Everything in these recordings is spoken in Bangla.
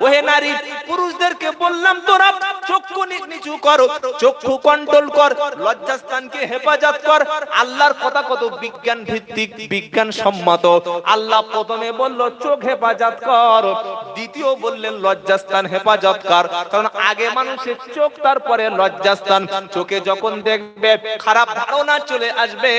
ওহে নারী, পুরুষদেরকে বললাম তোরা চক্ষু নিচু করো, চক্ষু কন্ট্রোল কর, লজ্জাস্থানকে হেফাজত কর। আল্লাহর কথা কত বিজ্ঞান ভিত্তিক, বিজ্ঞান সম্মত। আল্লাহ প্রথমে বলল চোখ হেফাজত কর, দ্বিতীয় বললেন লজ্জাস্থান হেফাজত কর। কারণ আগে মানুষের চোখ, তারপরে লজ্জাস্থান। চোখে যখন দেখবে খারাপ ধারণা চলে আসবে।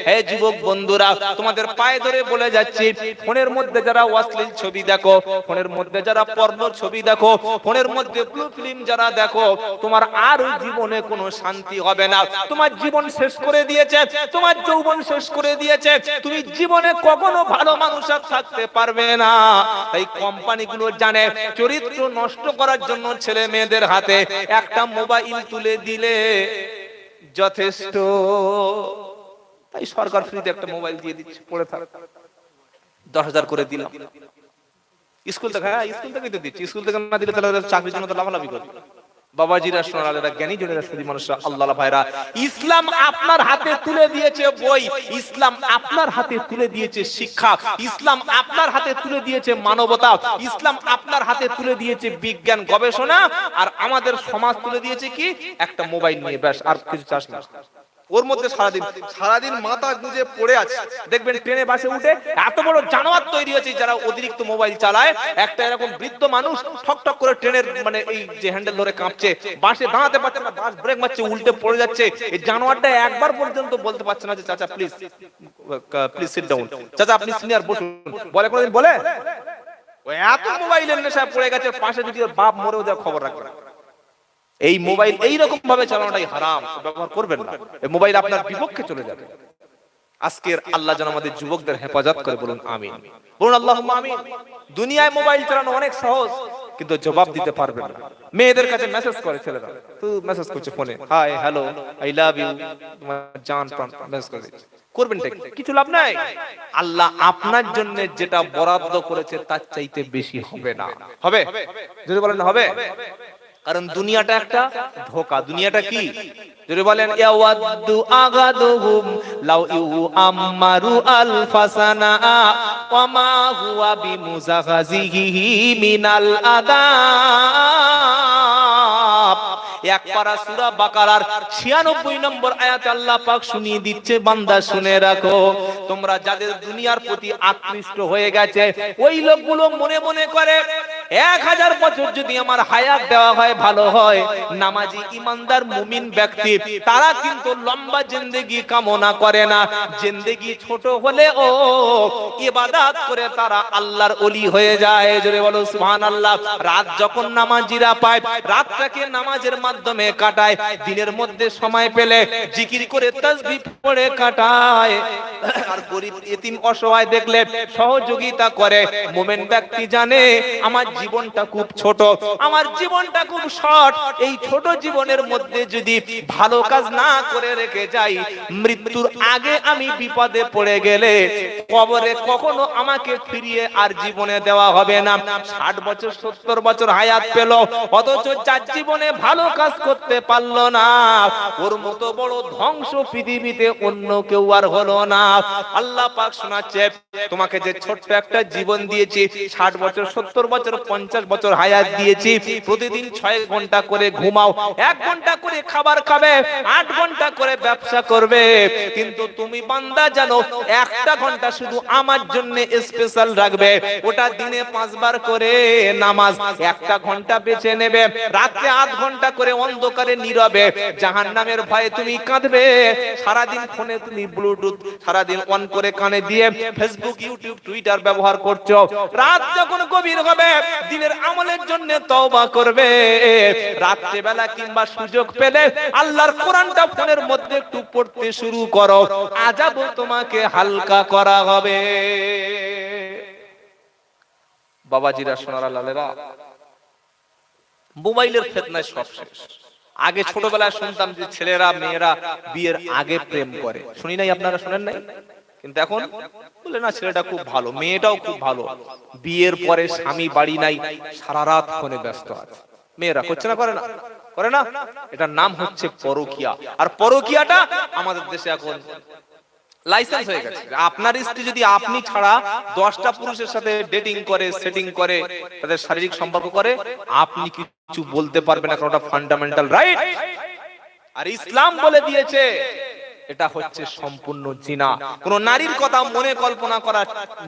হে যুবক বন্ধুরা, তোমাদের পায়ে ধরে বলে যাচ্ছি, ফোনের মধ্যে যারা অশ্লীল ছবি দেখো, ফোনের মধ্যে যারা পর্ন ছবি দেখো, ফোনের মধ্যে ব্লু ফিল্ম যারা দেখো, তোমার আর জীবনে কোনো শান্তি হবে না। তোমার জীবন শেষ করে দিয়েছে, তোমার যৌবন শেষ করে দিয়েছে। তুমি জীবনে কখনো ভালো মানুষ আর থাকতে পারবে না। তাই কোম্পানিগুলো জানে চরিত্র নষ্ট করার জন্য ছেলে মেয়েদের হাতে একটা মোবাইল তুলে দিলে যথেষ্ট। তাই সরকার ফ্রিতে একটা মোবাইল দিয়ে দিচ্ছে, পড়ে থাক, 10,000 করে দিলাম। স্কুল থেকে, হ্যাঁ স্কুল থেকে তো দিচ্ছি, স্কুল থেকে না দিলে তাহলে চাকরির জন্য তো লাভালাভি করবে। বাবাজিরা, সোনালেরা, জ্ঞানী জনেরা, সুধী মানুষরা, আল্লাহ ভাইরা, ইসলাম আপনার হাতে তুলে দিয়েছে বই, ইসলাম আপনার হাতে তুলে দিয়েছে শিক্ষা, ইসলাম আপনার হাতে তুলে দিয়েছে মানবতা, ইসলাম আপনার হাতে তুলে দিয়েছে বিজ্ঞান গবেষণা। আর আমাদের সমাজ তুলে দিয়েছে কি? একটা মোবাইল নিয়ে, ব্যাস, আর কিছু চাস না। ওর মধ্যে সারাদিন মাথা গুঁজে পড়ে আছে। দেখবেন ট্রেনে বাসে উঠে এত বড় জানোয়ার তৈরি হয়েছে যারা অতিরিক্ত মোবাইল চালায়। একটা এরকম বৃদ্ধ মানুষ ঠক ঠক করে ট্রেনের মানে এই যে হ্যান্ডেল ধরে কাঁপছে, বাসে দাঁড়াতে পারছে না, বাস ব্রেক মারছে, উল্টে পড়ে যাচ্ছে। এই জানোয়ারটা একবার পর্যন্ত বলতে পারছে না যে চাচা প্লিজ প্লিজ সিট ডাউন, চাচা আপনি সিনিয়র বসুন, বলে কোনোদিন বলে? ওই এত মোবাইলের নেশায় পড়ে গেছে, পাশে যদি বাপ মরেও যায় খবর রাখবে না। এই মোবাইল এইরকম ভাবে চালানোটাই হারাম, ব্যবহার করবেন না, এই মোবাইল আপনার বিপক্ষে চলে যাবে। আজকের আল্লাহ যেন আমাদের যুবকদের হেফাজত করে, বলুন আমিন, বলুন আল্লাহুম্মা আমিন। দুনিয়ায় মোবাইল চালানো অনেক সহজ, কিন্তু জবাব দিতে পারবেন না। মেয়েদের কাছে মেসেজ করে ছেলেরা, তুই মেসেজ করছে ফোনে, hi hello I love you, তোমার জান প্রাণ, মেসেজ করে দিচ্ছে, করবেন কিছু লাভ নাই। আল্লাহ আপনার জন্য যেটা বরাদ্দ করেছে তার চাইতে বেশি হবে না। হবে? যদি বলেন হবে। কারণ দুনিয়াটা একটা ধোঁকা। দুনিয়াটা কি? যদি বলেন ইয়াওয়াদু আগাদুহুম লাউ ইউআম্মারু আলফাসানা ওয়া মা হুয়া বিমুজাগাজিহি মিনাল আযাব। এক পারা সূরা বাকারার 96 নম্বর আয়াতে আল্লাহ পাক শুনিয়ে দিচ্ছে, বান্দা শুনে রাখো, তোমরা যাদের দুনিয়ার প্রতি আকৃষ্ট হয়ে গেছে, ওই লোকগুলো মনে মনে করে 1000 বছর যদি আমার হায়াত দেওয়া হয় ভালো হয়। নামাজি ইমানদার মুমিন ব্যক্তি তারা কিন্তু লম্বা জিন্দেগি কামনা করে না, জিন্দেগি ছোট হলে ও ইবাদত করে তারা আল্লাহর ওলি হয়ে যায়। জোরে বলো সুবহানাল্লাহ। রাত যখন নামাজিরা পায়, রাতটাকে নামাজের মাধ্যমে কাটায়, দিনের মধ্যে সময় পেলে জিকির করে তাসবিহ পড়ে কাটায়। আর গরীব এতিম অসহায় দেখলে সহযোগিতা করে। মুমিন ব্যক্তি জানে আমার জীবনটা খুব ছোট, আমার জীবনটা খুব শর্ট, এই ছোট জীবনের মধ্যে যদি ভালো কাজ না করে রেখে যাই, মৃত্যুর আগে আমি বিপদে পড়ে গেলে কবরে কখনো আমাকে ফিরিয়ে আর জীবনে দেওয়া হবে না। 60 বছর 70 বছর হায়াত পেল, অথচ যার জীবনে ভালো কাজ করতে পারলো না, ওর মতো বড় ধ্বংস পৃথিবীতে অন্য কেউ আর হলো না। আল্লাহ পাক শোনাচ্ছে, তোমাকে যে ছোট্ট একটা জীবন দিয়েছি, 60 বছর 70 বছর 50 বছর হায়াত দিয়েছি, প্রতিদিন 6 ঘন্টা করে ঘুমাও, 1 ঘন্টা করে খাবার খাবে, 8 ঘন্টা করে ব্যবসা করবে, কিন্তু তুমি বান্দা জানো 1টা ঘন্টা শুধু আমার জন্য স্পেশাল রাখবে, ওটা দিনে 5 বার করে নামাজ, 1টা ঘন্টা বেঁচে নেবে, রাতে 8 ঘন্টা করে অন্ধকারে নীরবে জাহান্নামের ভয়ে তুমি কাঁদবে। সারাদিন ফোনে তুমি ব্লুটুথ সারাদিন অন করে কানে দিয়ে ফেসবুক ইউটিউব টুইটার ব্যবহার করছো, রাত যখন গভীর হবে দিনের আমলের জন্য তওবা করবে। রাত্রে বেলা কিংবা সুযোগ পেলে আল্লাহর কোরআনটা ফোনের মধ্যে একটু পড়তে শুরু করো, আযাব তোমাকে হালকা করা হবে। বাবাজিরা, সোনারা, লালেরা, মোবাইলের ফিতনায় সব শেষ। আগে ছোটবেলায় শুনতাম যে ছেলেরা মেয়েরা বিয়ের আগে প্রেম করে, শুনি নাই? আপনারা শুনেন নাই? কিন্তু এখন বলে না, ছেলেটা খুব ভালো, মেয়েটাও খুব ভালো, বিয়ের পরে স্বামী বাড়ি নাই, সারা রাত ফোনে ব্যস্ত আছে। মেয়েরা করছে না? করে না? করে না? এটার নাম হচ্ছে পরকীয়া। আর পরকীয়াটা আমাদের দেশে এখন লাইসেন্স হয়ে গেছে। আপনার স্ত্রী যদি আপনি ছাড়া 10টা পুরুষের সাথে ডেটিং করে, সেটিং করে, তাদের শারীরিক সম্পর্ক করে, আপনি কিছু বলতে পারবেন না, কারণ ওটা ফান্ডামেন্টাল রাইট। আর ইসলাম বলে দিয়েছে এটা হচ্ছে সম্পূর্ণ জিনা। কোন নারীর কথা মনে কল্পনা করা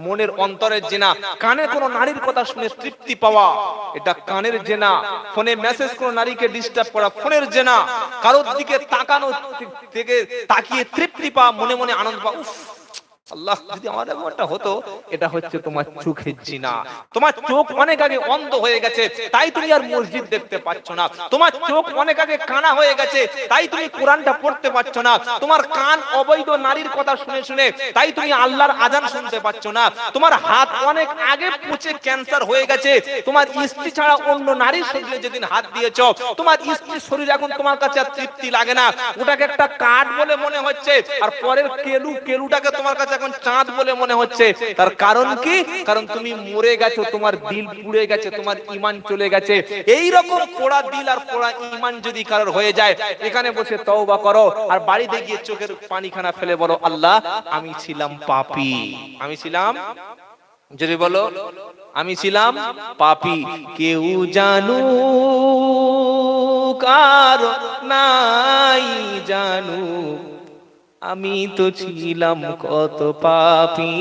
মনের অন্তরের জিনা। কানে কোন নারীর কথা শুনে তৃপ্তি পাওয়া, এটা কানের জিনা। ফোনে মেসেজ কোন নারীকে ডিস্টার্ব করা ফোনের জিনা। কারোর দিকে তাকানো থেকে তাকিয়ে তৃপ্তি পাওয়া, মনে মনে আনন্দ পাওয়া, উফ আল্লাহ যদি আমার এমনটা হতো, এটা হচ্ছে তোমার চোখের জিনা। তোমার চোখ অনেক আগে অন্ধ হয়ে গেছে, তাই তুমি আর মসজিদ দেখতে পাচ্ছ না। তোমার চোখ অনেক আগে কানা হয়ে গেছে, তাই তুমি কোরআনটা পড়তে পারছো না। তোমার কান অবৈধ নারীর কথা শুনে শুনে, তাই তুমি আল্লাহর আজান শুনতে পাচ্ছ না। তোমার হাত অনেক আগে পচে ক্যান্সার হয়ে গেছে, তোমার স্ত্রী ছাড়া অন্য নারীর শরীরে যেদিন হাত দিয়েছো, তোমার স্ত্রীর শরীর এখন তোমার কাছে আর তৃপ্তি লাগে না, ওটাকে একটা কাঠ বলে মনে হচ্ছে। আর পরের কেলুটাকে তোমার কাছে এখন চাঁদ বলে মনে হচ্ছে। তার কারণ কি? কারণ তুমি মরে গেছো, তোমার দিল পুড়ে গেছে, তোমার ঈমান চলে গেছে। এই রকম পোড়া দিল আর পোড়া ঈমান যদি কারোর হয়ে যায়, এখানে বসে তওবা করো, আর বাড়িতে গিয়ে চোখের পানিখানা ফেলে বলো, আল্লাহ আমি ছিলাম পাপী, আমি ছিলাম, যদি বলো আমি ছিলাম পাপী। কেউ জানুক আর নাই জানুক, আমি তো ছিলাম কত পাপী।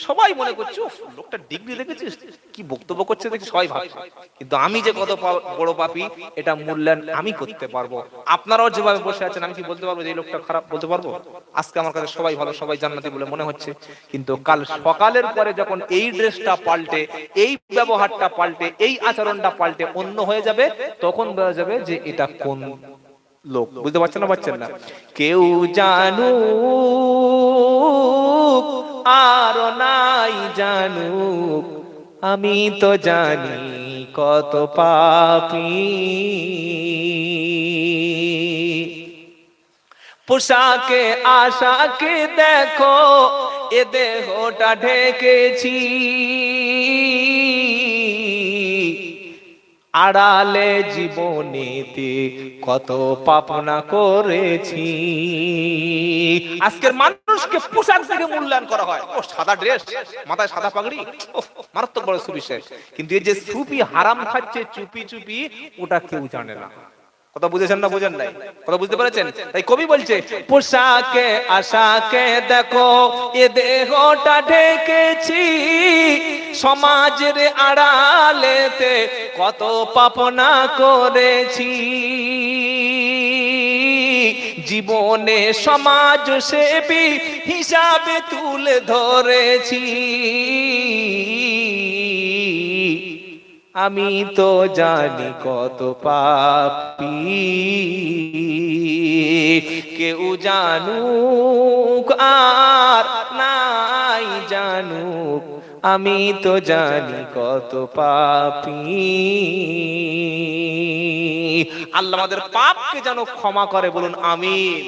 সবাই মনে করছে লোকটা ডিগ্রি দেখেছিস, কি বক্তব্য করছে দেখি, সবাই ভাবছে। কিন্তু আমি যে কত বড় পাপী, এটা মূল্যায়ন আমি করতে পারবো। আপনারাও যেভাবে বসে আছেন, আমি কি বলতে পারবো যে এই লোকটা খারাপ? বলতে পারবো? আজকে আমার কাছে সবাই ভালো, সবাই জান্নাতি বলে মনে হচ্ছে, কিন্তু কাল সকালের পরে যখন এই ড্রেসটা পাল্টে, এই ব্যবহারটা পাল্টে, এই আচরণটা পাল্টে অন্য হয়ে যাবে, তখন বোঝা যাবে যে এটা কোন লোক। বুঝতে পারছেন না? পারছেন না? কেউ জানুক আর নাই জানুক, আমি তো জানি কত পাপী। পোশাকে আশাকে দেখো, এ দেহটা ঢেকেছি, আড়ালে জীবনেতে কত পাপনা করেছি। আজকের মানুষকে পোশাক থেকে মূল্যায়ন করা হয়। ও সাদা ড্রেস, মাথায় সাদা পাগড়ি, মারাত্মক বড় সুবিশেষ। কিন্তু এই যে সুফি হারাম খাচ্ছে চুপি চুপি, ওটা কেউ জানে না। কথা বুঝেছেন না? বুঝেন নাই? কথা বুঝতে পেরেছেন? তাই কবি বলছে, পোশাকে আশাকে দেখো, এ দেহটা ঢেকেছি, সমাজের আড়ালেতে কত পাপনা করেছি, জীবনে সমাজ সেবী হিসাবে তুলে ধরেছি, আমি তো জানি কত পাপী। কেউ জানুক আর নাই জানুক, আমি তো জানি কত পাপী। আল্লাহ আমাদের পাপকে যেন ক্ষমা করে, বলুন আমিন,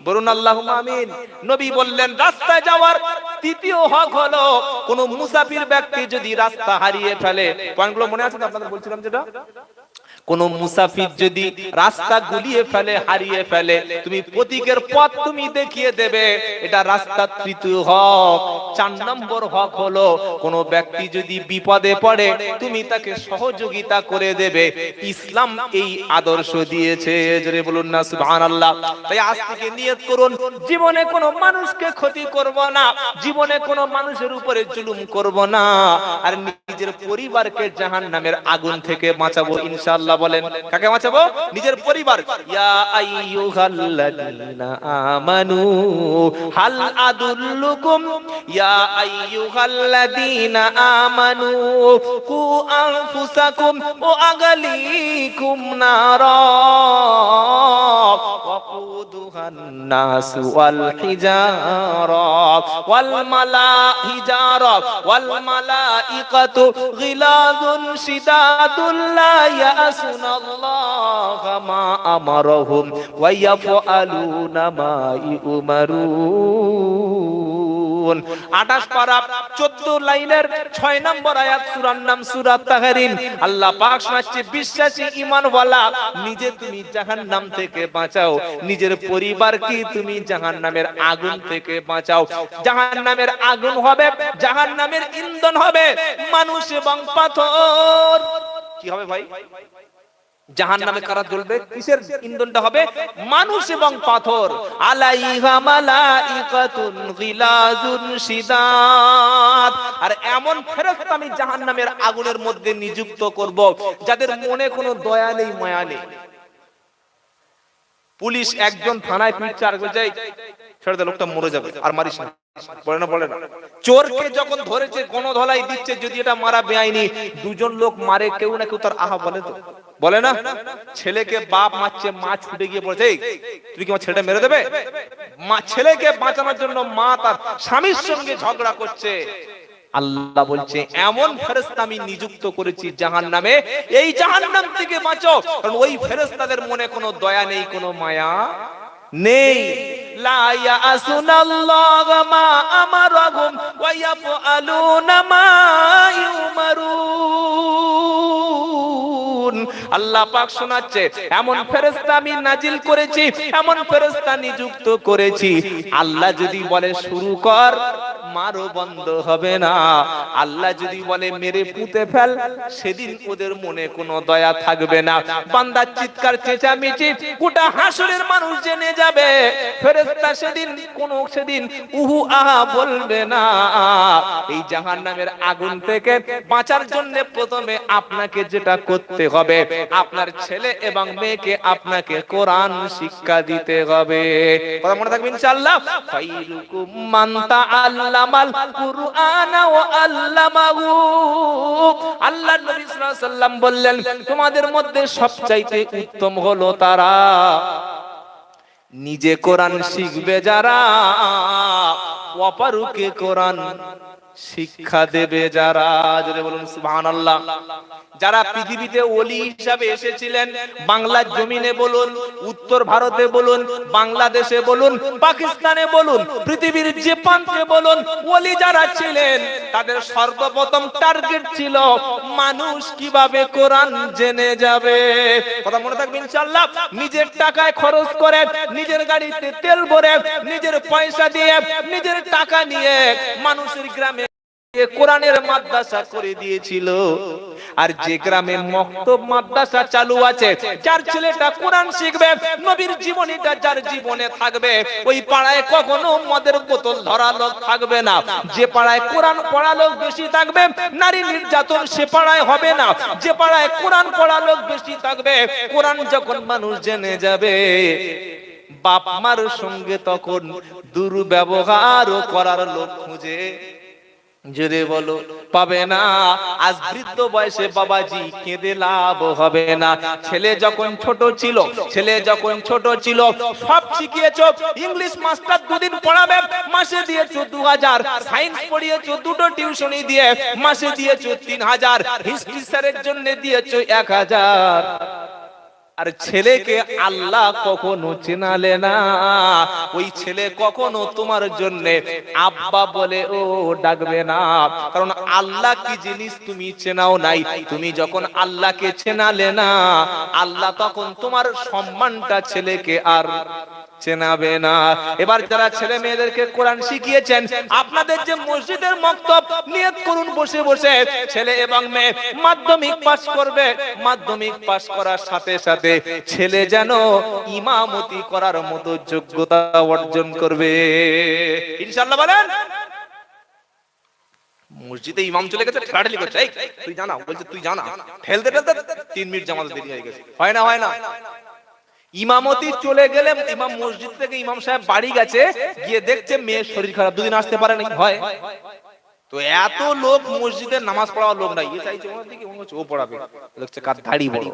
বলুন আল্লাহুম্মা আমিন। নবী বললেন, রাস্তায় যাওয়ার তৃতীয় হক হলো, কোন মুসাফির ব্যক্তি যদি রাস্তা হারিয়ে ফেলে, পয়েন্টগুলো মনে আছে তো আপনাদের বলছিলাম, যেটা কোন মুসাফির যদি রাস্তা গুলিয়ে ফেলে, হারিয়ে ফেলে, তুমি প্রতীকের পথ তুমি দেখিয়ে দেবে, এটা রাস্তার তৃতীয় হক। 4 নম্বর হক হলো, কোন ব্যক্তি যদি বিপদে পড়ে, তুমি তাকে সহযোগিতা করে দেবে। ইসলাম এই আদর্শ দিয়েছে, জোরে বলুন না সুবহানাল্লাহ। তাই আজ থেকে নিয়ত করুন, জীবনে কোনো মানুষকে ক্ষতি করব না, জীবনে কোনো মানুষের উপরে জুলুম করব না, আর নিজের পরিবারকে জাহান্নামের আগুন থেকে বাঁচাবো ইনশাআল্লাহ। বলেন, কাকে বাঁচাবো? নিজের পরিবার। ইয়া আইয়ুহাল্লাযীনা আমানু হাল আদুল্লুকুম, ইয়া আইয়ুহাল্লাযীনা আমানু কু আনফুসাকুম ওয়া আগলিকুম নারা ওয়াকুদুহান নাস ওয়াল হিজারা ওয়াল মালাইকাতু গিলাযুন শিদাদুল লা ইয়াসুনাল্লাহা মা আমারহুম ওয়া ইয়াফআলুনা মা ইউমারুন। ইয়াফুকুন। 28 পারা 14 লাইনের 6 নম্বর আয়াত, সূরার নাম সূরা তাহরিম। আল্লাহ পাক শোনাচ্ছে, বিশ্বাসী ঈমানওয়ালা, নিজে তুমি জাহান্নাম থেকে বাঁচাও, নিজের পরিবারকে তুমি জাহান্নামের আগুন থেকে বাঁচাও। জাহান্নামের আগুন হবে, জাহান্নামের ইন্ধন হবে মানুষ এবং পাথর। কি হবে ভাই? জাহান্নামে কারা জ্বলবে? কিসের ইন্ধনটা হবে? মানুষ এবং পাথর। আলাইহা মালাইকাতুন গিলাজুন শিদাদ। আর এমন ফেরেশতা আমি জাহান্নামের আগুনের মধ্যে নিযুক্ত করব যাদের মনে কোনো দয়া নেই, মায়া নেই। পুলিশ একজন থানায় পিটছে, আর যায় ছেড়ে দে, লোকটা মরে যাবে, আর মারিস না, বলে না, বলে না। চোরকে যখন ধরেছে, গণধলাই দিচ্ছে, যদি এটা মারা বেআইনি, দুজন লোক মারে, কেউ না কেউ তার আহা বলে, তো বলে না। ছেলেকে বাপ মারছে, মা ছুটে গিয়ে বলছে, তুমি কি আমার ছেলেটা মেরে দেবে? মা ছেলেকে বাঁচানোর জন্য মা তার স্বামীর সঙ্গে ঝগড়া করছে। আল্লাহ বলছে, এমন ফেরেশতা আমি নিযুক্ত করেছি জাহান্নামে, এই জাহান্নাম থেকে বাঁচো, কারণ ওই ফেরেশতাদের মনে কোনো দয়া নেই, কোনো মায়া নেই। লা ইয়াসুনাল্লাহ মা আমারহুম ওয়া ইয়াফআলুনা মা ইউমারুন। আল্লাহ পাক শোনাচ্ছে, এমন ফেরেশতা আমি নাজিল করেছি, এমন ফেরেশতা নিযুক্ত করেছি, আল্লাহ যদি বলে শুরু কর, মারো বন্ধ হবে না। আল্লাহ যদি বলে মেরে পুঁতে ফেল, সেদিন ওদের মনে কোনো দয়া থাকবে না। বান্দার চিৎকার চেঁচামেচি গোটা হাসরের মানুষ জেনে যাবে, ফেরেশতা সেদিন উহু আহা বলবে না। এই জাহান্নামের আগুন থেকে বাঁচার জন্য প্রথমে আপনাকে যেটা করতে হবে, আপনার ছেলে এবং মেয়েকে আপনাকে কোরআন শিক্ষা দিতে হবে। কথা মনে থাকবে ইনশাআল্লাহ। খায়রুকুম মান তাআল্লামাল কুরআনা ওয়া আল্লামাহু। আল্লাহর নবী সাল্লাল্লাহু আলাইহি ওয়াসাল্লাম বললেন, তোমাদের মধ্যে সবচাইতে উত্তম হলো তারা নিজে কোরআন শিখবে, যারা অপরকে কোরআন শিক্ষা দেবে যারা। জোরে বলুন সুবহানাল্লাহ। যারা পৃথিবীতে ওলি হিসাবে এসেছিলেন, বাংলার জমিনে বলুন, উত্তর ভারতে বলুন, বাংলাদেশে বলুন, পাকিস্তানে বলুন, পৃথিবীর যে প্রান্তে বলুন, ওলি যারা ছিলেন, তাদের সর্বপ্রথম টার্গেট ছিল মানুষ কিভাবে কোরআন জেনে যাবে। কথা মনে থাকবে ইনশাআল্লাহ। নিজের টাকায় খরচ করে, নিজের গাড়িতে তেল ভরে, নিজের পয়সা দিয়ে, নিজের টাকা নিয়ে মানুষের গ্রামে কোরআনের মাদ্রাসা করে দিয়েছিল। আর যে গ্রামে মক্তব মাদ্রাসা চালু আছে, যার ছেলেটা কোরআন শিখবে, নবীর জীবনীটা যার জীবনে থাকবে, ওই পাড়ায় কখনো মদের বোতল ধরা লোক থাকবে না। যে পাড়ায় কোরআন পড়া লোক বেশি থাকবে, নারী নির্যাতন সে পাড়ায় হবে না। যে পাড়ায় কোরআন পড়া লোক বেশি থাকবে, কোরআন যখন মানুষ জেনে যাবে, বাপ মার সঙ্গে তখন দুর্ব্যবহার করার লোক খুঁজে জোরে বলো পাবে না। আজ বৃদ্ধ বয়সে বাবাজি কেঁদে লাভ হবে না। ছেলে যখন ছোট ছিল সব শিখিয়েছো। ইংলিশ মাস্টার দুদিন পড়াবে, মাসে দিয়েছো 2000। সায়েন্স পড়িয়েছো দুটো টিউশনি দিয়ে, মাসে দিয়েছো 3000। হিস্ট্রি স্যারের জন্য দিয়েছো 1000। আর ছেলেকে আল্লাহ কখনো চেনালে না। ওই ছেলে কখনো তোমার জন্য আব্বা বলে ও ডাকবে না, কারণ আল্লাহ কি জিনিস তুমি চেনাও নাই। তুমি যখন আল্লাহকে চেনালে না, আল্লাহ তখন তোমার সম্মানটা ছেলেকে আর চেনাবে না। এবার যারা ছেলে মেয়েদেরকে কোরআন শিখিয়েছেন, আপনাদের যে মসজিদের মক্তব, নিয়ত করুন বসে বসে ছেলে এবং মেয়ে মাধ্যমিক পাস করবে। মাধ্যমিক পাস করার সাথে সাথে ছেলে যেন ইমামতি করার মতো যোগ্যতা অর্জন করবে ইনশাআল্লাহ। বলেন, মসজিদে ইমাম চলে গেছে, ঠেলাঠেলি করছে, এই তুই জানা, বলছে তুই জানা, ঠেলতে ঠেলতে 3 মিনিট জামাতে দেরি হয়ে গেছে। হয় না। ইমামতি চলে গেলে ইমাম মসজিদ থেকে ইমাম সাহেব বাড়ি গেছে, গিয়ে দেখছে মেয়ের শরীর খারাপ, 2 দিন আসতে পারে না। হয় তো এত লোক মসজিদে নামাজ পড়ার লোক নাই, চাইছে ওনার দিকে ও পড়াবে, দেখছে কার দাড়ি বড়,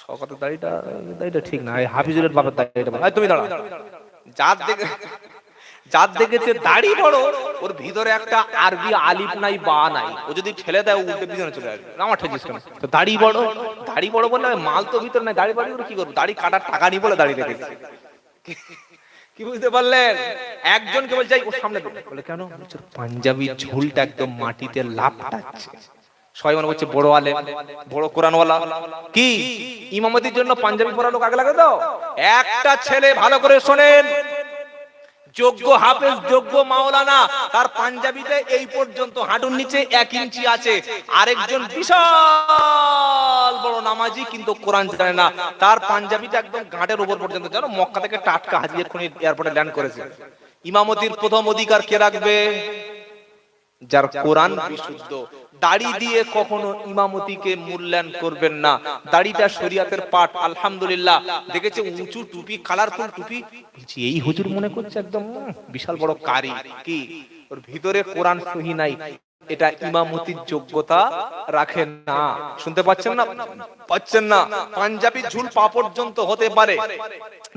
শওকতের দাড়িটা ঠিক না, হাফিজুলের বাবার দাড়িটা বড়। তুমি দাঁড়াও, যার দেখেছে দাড়ি বড়, ওর ভিতরে একটা আরবি আলিফ নাই বা নাই, ও যদি ঠেলে দেয় উল্টে পিছনে চলে আসবে। আমার ঠেকিস কেন? তো দাড়ি বড় বললে মাল তো ভিতরে নাই, দাড়ি বাড়ি কি করবো? দাড়ি কাটার টাকা নি বলে দাড়ি রেখেছি। কি কি বুঝতে পারলেন? একজনকে বলছে ও সামনে বলে কেন? পাঞ্জাবি ঝুলটা একদম মাটিতে লাফাচ্ছে। সবাই মনে করছে বড় আলেম, বড় কোরআনওয়ালা। কি ইমামতির জন্য পাঞ্জাবি পরা লোক আগে লাগে দাও? একটা ছেলে ভালো করে শোনেন, যোগ্য হাফেজ, যোগ্য মাওলানা, তার পাঞ্জাবিতে এই পর্যন্ত হাঁটুর নিচে 1 ইঞ্চি আছে। আরেকজন বিশাল বড় নামাজি কিন্তু কোরআন জানে না, তার পাঞ্জাবিটা একদম ঘাটের উপর পর্যন্ত। জানো মক্কা থেকে টাটকা হাজি এক্ষুনি এয়ারপোর্টে ল্যান্ড করেছে। ইমামতির প্রথম অধিকার কে রাখবে? যার কোরআন বিশুদ্ধ। দাড়ি দিয়ে কখনো ইমামতিকে মূল্যায়ন করবেন না। দাড়িটা শরীয়তের পাঠ। আলহামদুলিল্লাহ দেখেছে উঁচু টুপি, কালারফুল টুপি, এই হুজুর মনে করছে একদম বিশাল বড় কারি। কি ওর ভিতরে কোরআন সহি নাই, এটা ইমামতির যোগ্যতা রাখে না। শুনতে পাচ্ছেন না? পাচ্ছেন না? পাঞ্জাবি ঝুল পা পর্যন্ত হতে পারে,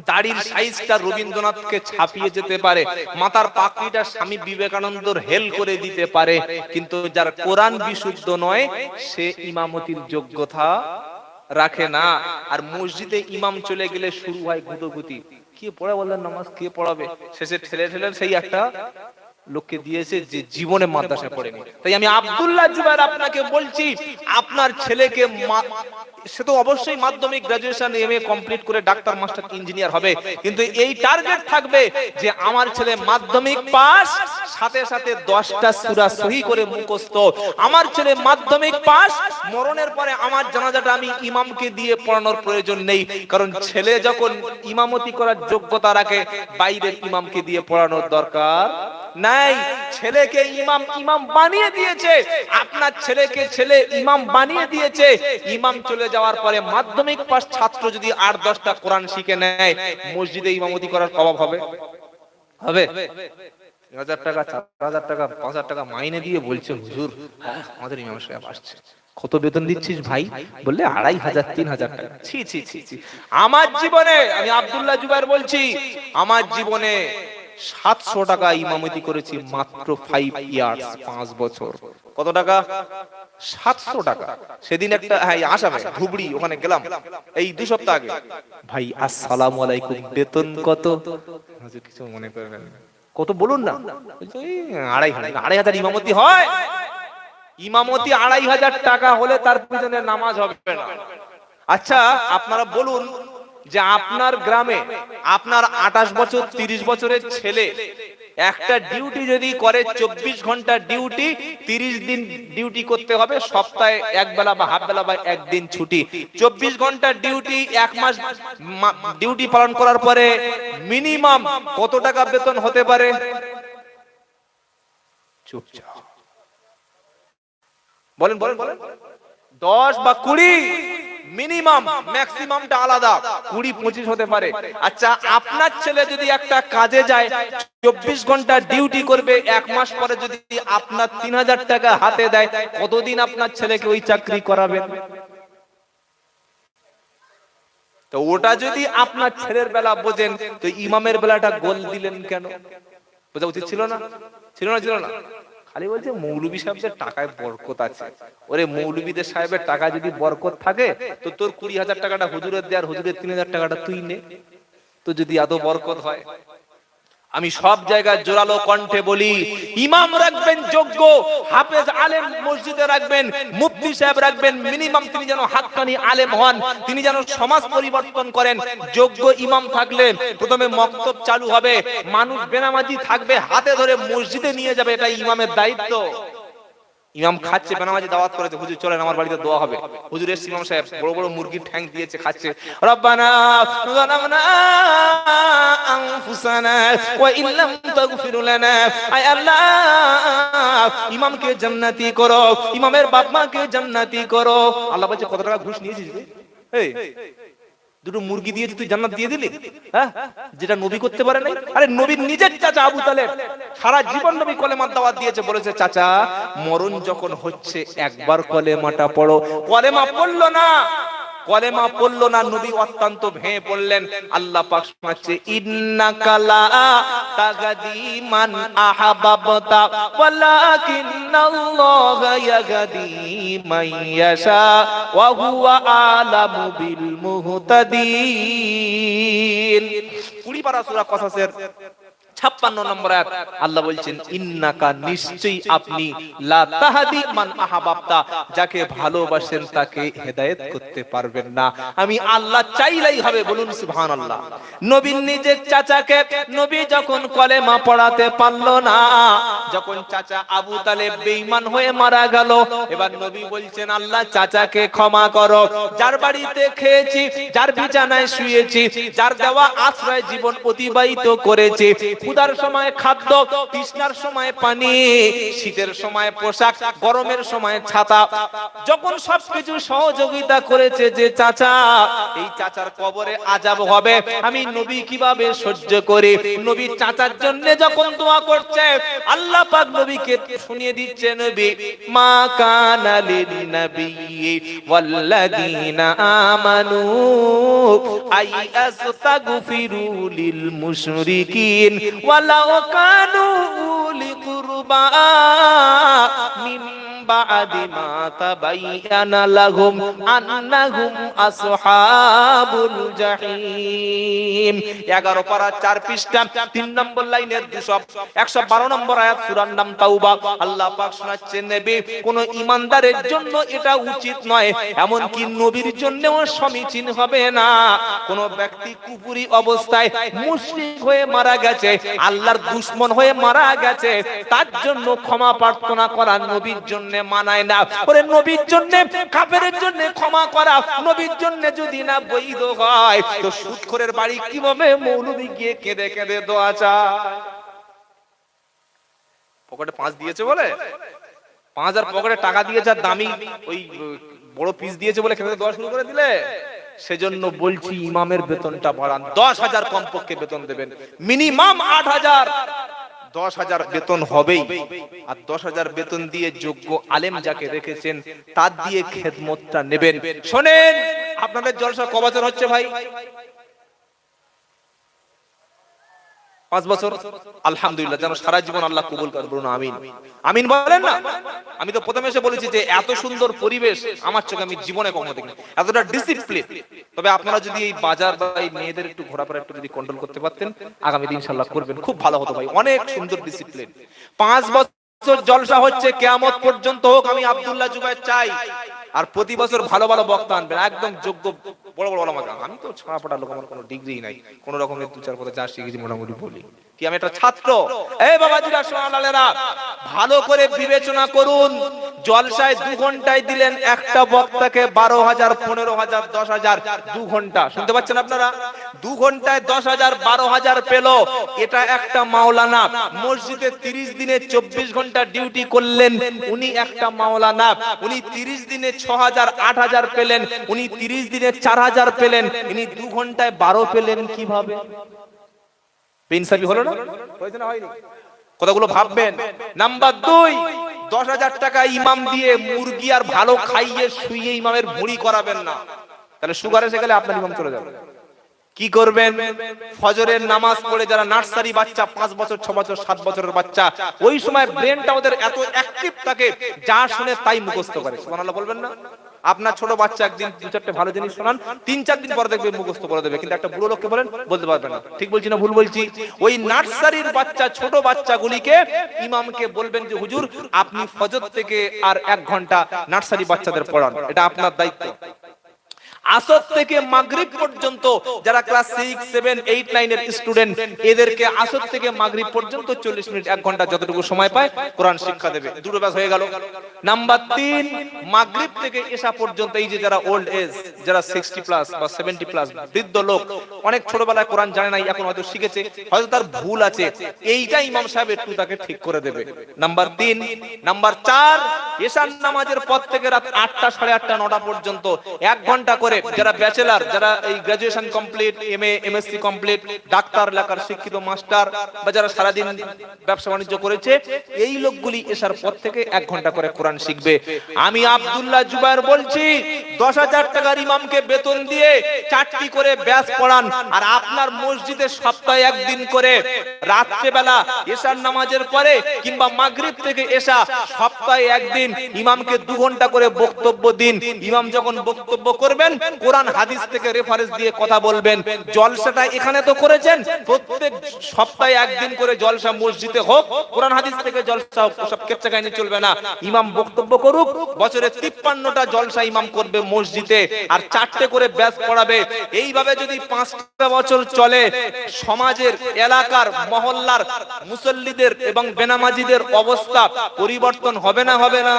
দাড়ির সাইজটা রবীন্দ্রনাথকে ছাপিয়ে যেতে পারে, মাথার পাকড়িটা স্বামী বিবেকানন্দর হেল করে দিতে পারে, কিন্তু যার কোরআন বিশুদ্ধ নয় সে ইমামতির যোগ্যতা রাখে না। আর মসজিদে ইমাম চলে গেলে শুরু হয় গুতগুতি, কে পড়ে বললেন নামাজ, কে পড়াবে? শেষে ঠেলে ঠেলে সেই একটা লোককে দিয়েছে যে জীবনে মাদ্রাসা পড়েনি। তাই আমি আব্দুল্লাহ জুবায়ের আপনাকে বলছি, আপনার ছেলেকে, সে তো অবশ্যই মাধ্যমিক, গ্রাজুয়েশন, এমএ কমপ্লিট করে ডাক্তার, মাস্টার, ইঞ্জিনিয়ার হবে, কিন্তু এই টার্গেট থাকবে যে আমার ছেলে মাধ্যমিক পাস, সাথে সাথে 10টা সূরা সহি করে মুখস্থ। আমার ছেলে মাধ্যমিক পাস, মরণের পরে আমার জানাজাটা আমি ইমামকে দিয়ে পড়ানোর প্রয়োজন নেই, কারণ ছেলে যখন ইমামতি করার যোগ্যতা রাখে বাইরের ইমামকে দিয়ে পড়ানোর দরকার নাই। ছেলেকে ইমাম বানিয়ে দিয়েছে, আপনার ছেলেকে ছেলে ইমাম বানিয়ে দিয়েছে। ইমাম চলে যাওয়ার পরে মাধ্যমিক পাস ছাত্র যদি 8-10টা কোরআন শিখে নেয়, মসজিদে ইমামতি করার অভাব হবে? হবে? 3000 টাকা, 4000 টাকা, 5000 টাকা মাইনে দিয়ে বলছে হুজুর আমাদের ইমাম সাহেব আসছে। কত বেতন দিচ্ছিস ভাই? বললে 2500, 3000 টাকা। ছি ছি ছি ছি। আমার জীবনে, আমি আব্দুল্লাহ জুবায়ের বলছি, আমার জীবনে 700 টাকা ইমামতি করেছি মাত্র 5 ইয়ার্স, 5 বছর। কত টাকা? 700 টাকা। সেদিন একটা আসামে ধুবড়ি, ওখানে গেলাম এই 2 সপ্তাহ আগে। ভাই আসসালামু আলাইকুম, বেতন কত? কিছু মনে করবেন কত বলুন না? 2500 ইমামতি হয়? ইমামতি 2500 টাকা হলে তার পিছনে নামাজ হবে না। আচ্ছা আপনারা বলুন যে আপনার গ্রামে আপনার 28 বছর 30 বছরের ছেলে একটা ডিউটি যদি করে, 24 ঘন্টা ডিউটি, 30 দিন ডিউটি করতে হবে, সপ্তাহে এক বেলা বা হাফ বেলা বা একদিন ছুটি, 24 ঘন্টা ডিউটি, 1 মাস ডিউটি পালন করার পরে মিনিমাম কত টাকা বেতন হতে পারে? চুপচাপ বলেন বলেন বলেন। 10 বা 20, মিনিমাম, ম্যাক্সিমামটা আলাদা, 20-25 হতে পারে। আচ্ছা আপনার ছেলে যদি একটা কাজে যায়, 24 ঘন্টা ডিউটি করবে, 1 মাস পরে যদি আপনার 3000 টাকা হাতে দেয়, কতদিন আপনার ছেলেকে ওই চাকরি করাবেন? তো ওটা যদি আপনার ছেলের বেলা বোঝেন, তো ইমামের বেলাটা গোল দিলেন কেন? বোঝা উচিত ছিল না? ছিল না? ছিল না? খালি বলছে মৌলবী সাহেবদের টাকায় বরকত আছে। ওরে মৌলবীদের সাহেবের টাকা যদি বরকত থাকে, তো তোর 20,000 টাকাটা হুজুরের দে, আর হুজুরের 3000 টাকাটা তুই নে। তো যদি এত বরকত হয়, আমি সব জায়গায় জোরালো কণ্ঠে বলি, ইমাম রাখবেন যোগ্য, হাফেজ আলেম মসজিদে রাখবেন, মুফতি সাহেব রাখবেন, মিনিমাম তিনি যেন হাক্কানি আলেম হন, তিনি যেন সমাজ পরিবর্তন করেন। যোগ্য ইমাম থাকলে প্রথমে মক্তব চালু হবে, মানুষ বেনামাজি থাকবে, হাতে ধরে মসজিদে নিয়ে যাবে, এটা ইমামের দায়িত্ব। ইমাম খাচ্ছে, বেনামাজি দাওয়াত করেছে, হুজুর চলেন আমার বাড়িতে দোয়া হবে। হুজুর এসে ইমাম সাহেব বড় বড় মুরগির ঠ্যাং দিয়েছে, খাচ্ছে। রব্বানা যালামনা আনফুসানা ওয়া ইল্লাম তাগফির লানা, আয় আল্লাহ ইমামকে জান্নাতি করো, ইমামের বাপ মাকে জান্নাতি করো। আল্লাহ বলছে কত টাকা ঘুষ নিয়েছিস রে? এই দুটো মুরগি দিয়েছি, তুই জান্নাত দিয়ে দিলি? হ্যাঁ, যেটা নবী করতে পারে নাই। আরে নবীর নিজের চাচা আবু তালেব সারা জীবন নবী কলেমার দাওয়াত দিয়েছে, বলেছে চাচা মরণ যখন হচ্ছে একবার কলেমাটা পড়ো। কলেমা পড়লো না, কলেমা পড়লো না, নবী অত্যন্ত ভেঙে পড়লেন। আল্লাহ পাক শোনাচ্ছে, ইন্নাকা লা তাগদি মান আহাবাবতা ওয়ালাকিন্নাল্লাহা ইয়াগদি মান ইয়াশা ওয়া হুয়া আলামু বিল মুহতাদিন। 20 পারা সূরা কসাসের 56 নম্বর আয়াত আল্লাহ বলছেন ইন্নাকা নিশ্চয়ই আপনি লা তাহদি মান আহাবাবতা যাকে ভালোবাসেন তাকে হেদায়েত করতে পারবেন না আমি আল্লাহ চাইলেই হবে বলুন সুবহানাল্লাহ নবী নিজের চাচাকে নবী যখন কলেমা পড়াতে পারলো না যখন চাচা আবু তালেব বেঈমান হয়ে মারা গেল এবার নবী বলছেন আল্লাহ চাচাকে ক্ষমা করো যার বাড়িতে খেয়েছি যার বিছানায় শুয়েছি যার দেওয়া আশ্রয় জীবন অতিবাহিত করেছি ক্ষুধার সময় খাদ্য তৃষ্ণার সময় পানি শীতের সময় পোশাক গরমের সময় ছাতা যখন সবকিছু সহযোগিতা করেছে যে চাচা এই চাচার কবরে আযাব হবে আমি নবী কিভাবে সহ্য করি নবী চাচার জন্য যখন দোয়া করছে আল্লাহ পাক নবীকে শুনিয়ে দিচ্ছে নবী মা কানা লিন নবিয়্যি ওয়াল্লাযীনা আমানু আইয়াস্তাগফিরু লিল মুশরিকিন ওয়ালাউ কানু উলি কুরবা মিন বাদি মা তাবায়্যানা লাহুম আন্নাহুম আসহাবুল জাহিম 11 পারা 4 পৃষ্ঠা 3 নম্বর লাইনের 112 নম্বর আয়াত সূরার নাম তাওবা আল্লাহ পাক শোনাচ্ছেন নবী কোন ঈমানদারের জন্য এটা উচিত নয় এমন কি নবীর জন্যও সমীচীন হবে না কোন ব্যক্তি কুফরি অবস্থায় মুশরিক হয়ে মারা গেছে আল্লাহর দুশমন হয়ে মারা গেছে তার জন্য ক্ষমা প্রার্থনা করা নবীর জন্য মানায় না ওরে নবীর জন্য কাফেরের জন্য ক্ষমা করা নবীর জন্য যদি না বৈধ হয় তো সুদখোরের বাড়ি কিভাবে মৌলবি গিয়ে কেঁদে কেঁদে দোয়া চায় পকেটে 5 দিয়েছে বলে 5000 পকেটে টাকা দিয়েছে আর দামি ওই বড় পিস দিয়েছে বলে কেঁদে দোয়া শুরু করে দিলে সেজন্য বলছি ইমামের বেতনটা বাড়ান 10000 কমপক্ষে বেতন দেবেন মিনিমাম 8000 10,000 বেতন হবেই আর 10,000 বেতন দিয়ে যোগ্য আলেম যাকে রেখেছেন তার দিয়ে খেদমতটা নেবেন শুনেন আপনাদের জলসা কয় বছর হচ্ছে ভাই 5 বছর আলহামদুলিল্লাহ যেন সারা জীবন আল্লাহ কবুল করে বলুন আমিন আমিন বলেন না আমি তো প্রথমে এসে বলেছি যে এত সুন্দর পরিবেশ আমার চোখে আমি জীবনে কখনো দেখিনি এতটা ডিসিপ্লিন তবে আপনারা যদি এই বাজার বা এই মেয়েদের একটু ঘোরাফেরা একটু যদি কন্ট্রোল করতে পারতেন আগামী দিন ইনশাআল্লাহ করবেন খুব ভালো হতো ভাই অনেক সুন্দর ডিসিপ্লিন 5 বছর জলসা হচ্ছে কিয়ামত পর্যন্ত হোক আমি আব্দুল্লাহ জুবায়ের চাই আর প্রতি বছর ভালো ভালো বক্তা আনবেন একদম যোগ্য বড় বড় ওলামা আমি তো ছাড়াপাটা লোক আমার কোনো ডিগ্রি নাই কোন রকমের 2-4 কথা যা শিখেছি মোটামুটি বলি কি আমি একটা ছাত্র এই বাবাজিরা সোনালালেরা ভালো করে বিবেচনা করুন জলসায় 2 ঘন্টায় দিলেন একটা বক্তাকে 12,000 15,000 10,000 2 ঘন্টা শুনতে পাচ্ছেন আপনারা 2 ঘন্টায় 10,000 12,000 পেল এটা একটা মাওলানা মসজিদে 30 দিনে 24 ঘন্টা ডিউটি করলেন উনি একটা মাওলানা উনি 30 দিনে 6,000 8,000 পেলেন উনি 30 দিনে 4,000 পেলেন ইনি 2 ঘন্টায় 12 পেলেন কিভাবে বেইনসাফি হলো না হয়েছে না হয়নি কথাগুলো ভাববেন নাম্বার 2 10,000 টাকা ইমাম দিয়ে মুরগি আর ভালো খাইয়ে শুইয়ে ইমামের ভুঁড়ি করাবেন না তাহলে সুগার এসে গেলে আপনার ইমাম চলে যাবে কি করবেন ফজরের নামাজ পড়ে যারা নার্সারি বাচ্চা 5 বছর 6 বছর 7 বছরের বাচ্চা ওই সময় ব্রেনটা ওদের এত অ্যাক্টিভ থাকে যা শুনে তাই মুখস্থ করে সুবহানাল্লাহ বলবেন না আপনার ছোট বাচ্চা একদিন 2-4টা ভালো জিনিস শোনান 3-4 দিন পরে দেখবে মুখস্থ করে দেবে কিন্তু একটা বুড়ো লোককে বলেন বলতে পারবে না ঠিক বলছি না ভুল বলছি ওই নার্সারির বাচ্চা ছোট বাচ্চাগুলিকে ইমামকে বলবেন যে হুজুর আপনি ফজর থেকে আর 1 ঘন্টা নার্সারি বাচ্চাদের পড়ান এটা আপনার দায়িত্ব আসর থেকে মাগরিব পর্যন্ত যারা ক্লাস 6 7 8 9 এর স্টুডেন্ট এদেরকে আসর থেকে মাগরিব পর্যন্ত 40 মিনিট 1 ঘন্টা যতটুকু সময় পায় কোরআন শিক্ষা দেবে দুটো ব্যাস হয়ে গেল নাম্বার 3 মাগরিব থেকে এশা পর্যন্ত এই যে যারা ওল্ড এজ যারা 60 প্লাস বা 70 প্লাস বৃদ্ধ লোক অনেক ছোটবেলায় কোরআন জানে না এখন হয়তো শিখেছে হয়তো তার ভুল আছে এইটা ইমাম সাহেব একটু তাকে ঠিক করে দেবে নাম্বার 3 নাম্বার 4 এশার নামাজের পর থেকে রাত 8টা 8:30 9টা পর্যন্ত 1 ঘন্টা করে যারা ব্যাচেলর যারা এই graduation complete MA MSc complete doctor লেখার শিক্ষিত মাস্টার বা যারা সারা দিন ব্যবসা বাণিজ্য করেছে এই লোকগুলি এশার পর থেকে 1 ঘন্টা করে কোরআন শিখবে আমি আব্দুল্লাহ জুবায়ের বলছি 10,000 টাকার ইমামকে বেতন দিয়ে 4টি করে ব্যাচ পড়ান আর আপনার মসজিদে সপ্তাহে 1 দিন করে রাত্রে বেলা এশার নামাজের পরে কিংবা মাগরিব থেকে এশা সপ্তাহে 1 দিন ইমামকে 2 ঘন্টা করে বক্তব্য দিন ইমাম যখন বক্তব্য করবেন কোরআন হাদিস থেকে রেফারেন্স দিয়ে কথা বলবেন। জলসাটা এখানে তো করেছেন, প্রত্যেক সপ্তাহে একদিন করে জলসা মসজিদে হোক, কোরআন হাদিস থেকে জলসা হোক, সব কেচ্চা কাহিনী চলবে না। ইমাম বক্তব্য করুক, বছরে 53টা জলসা ইমাম করবে মসজিদে, আর 4টে করে ব্যাচ পড়াবে। এইভাবে যদি 5টা বছর চলে, সমাজের, এলাকার, মহল্লার মুসল্লিদের এবং বেনামাজিদের অবস্থা পরিবর্তন হবে না হবে না?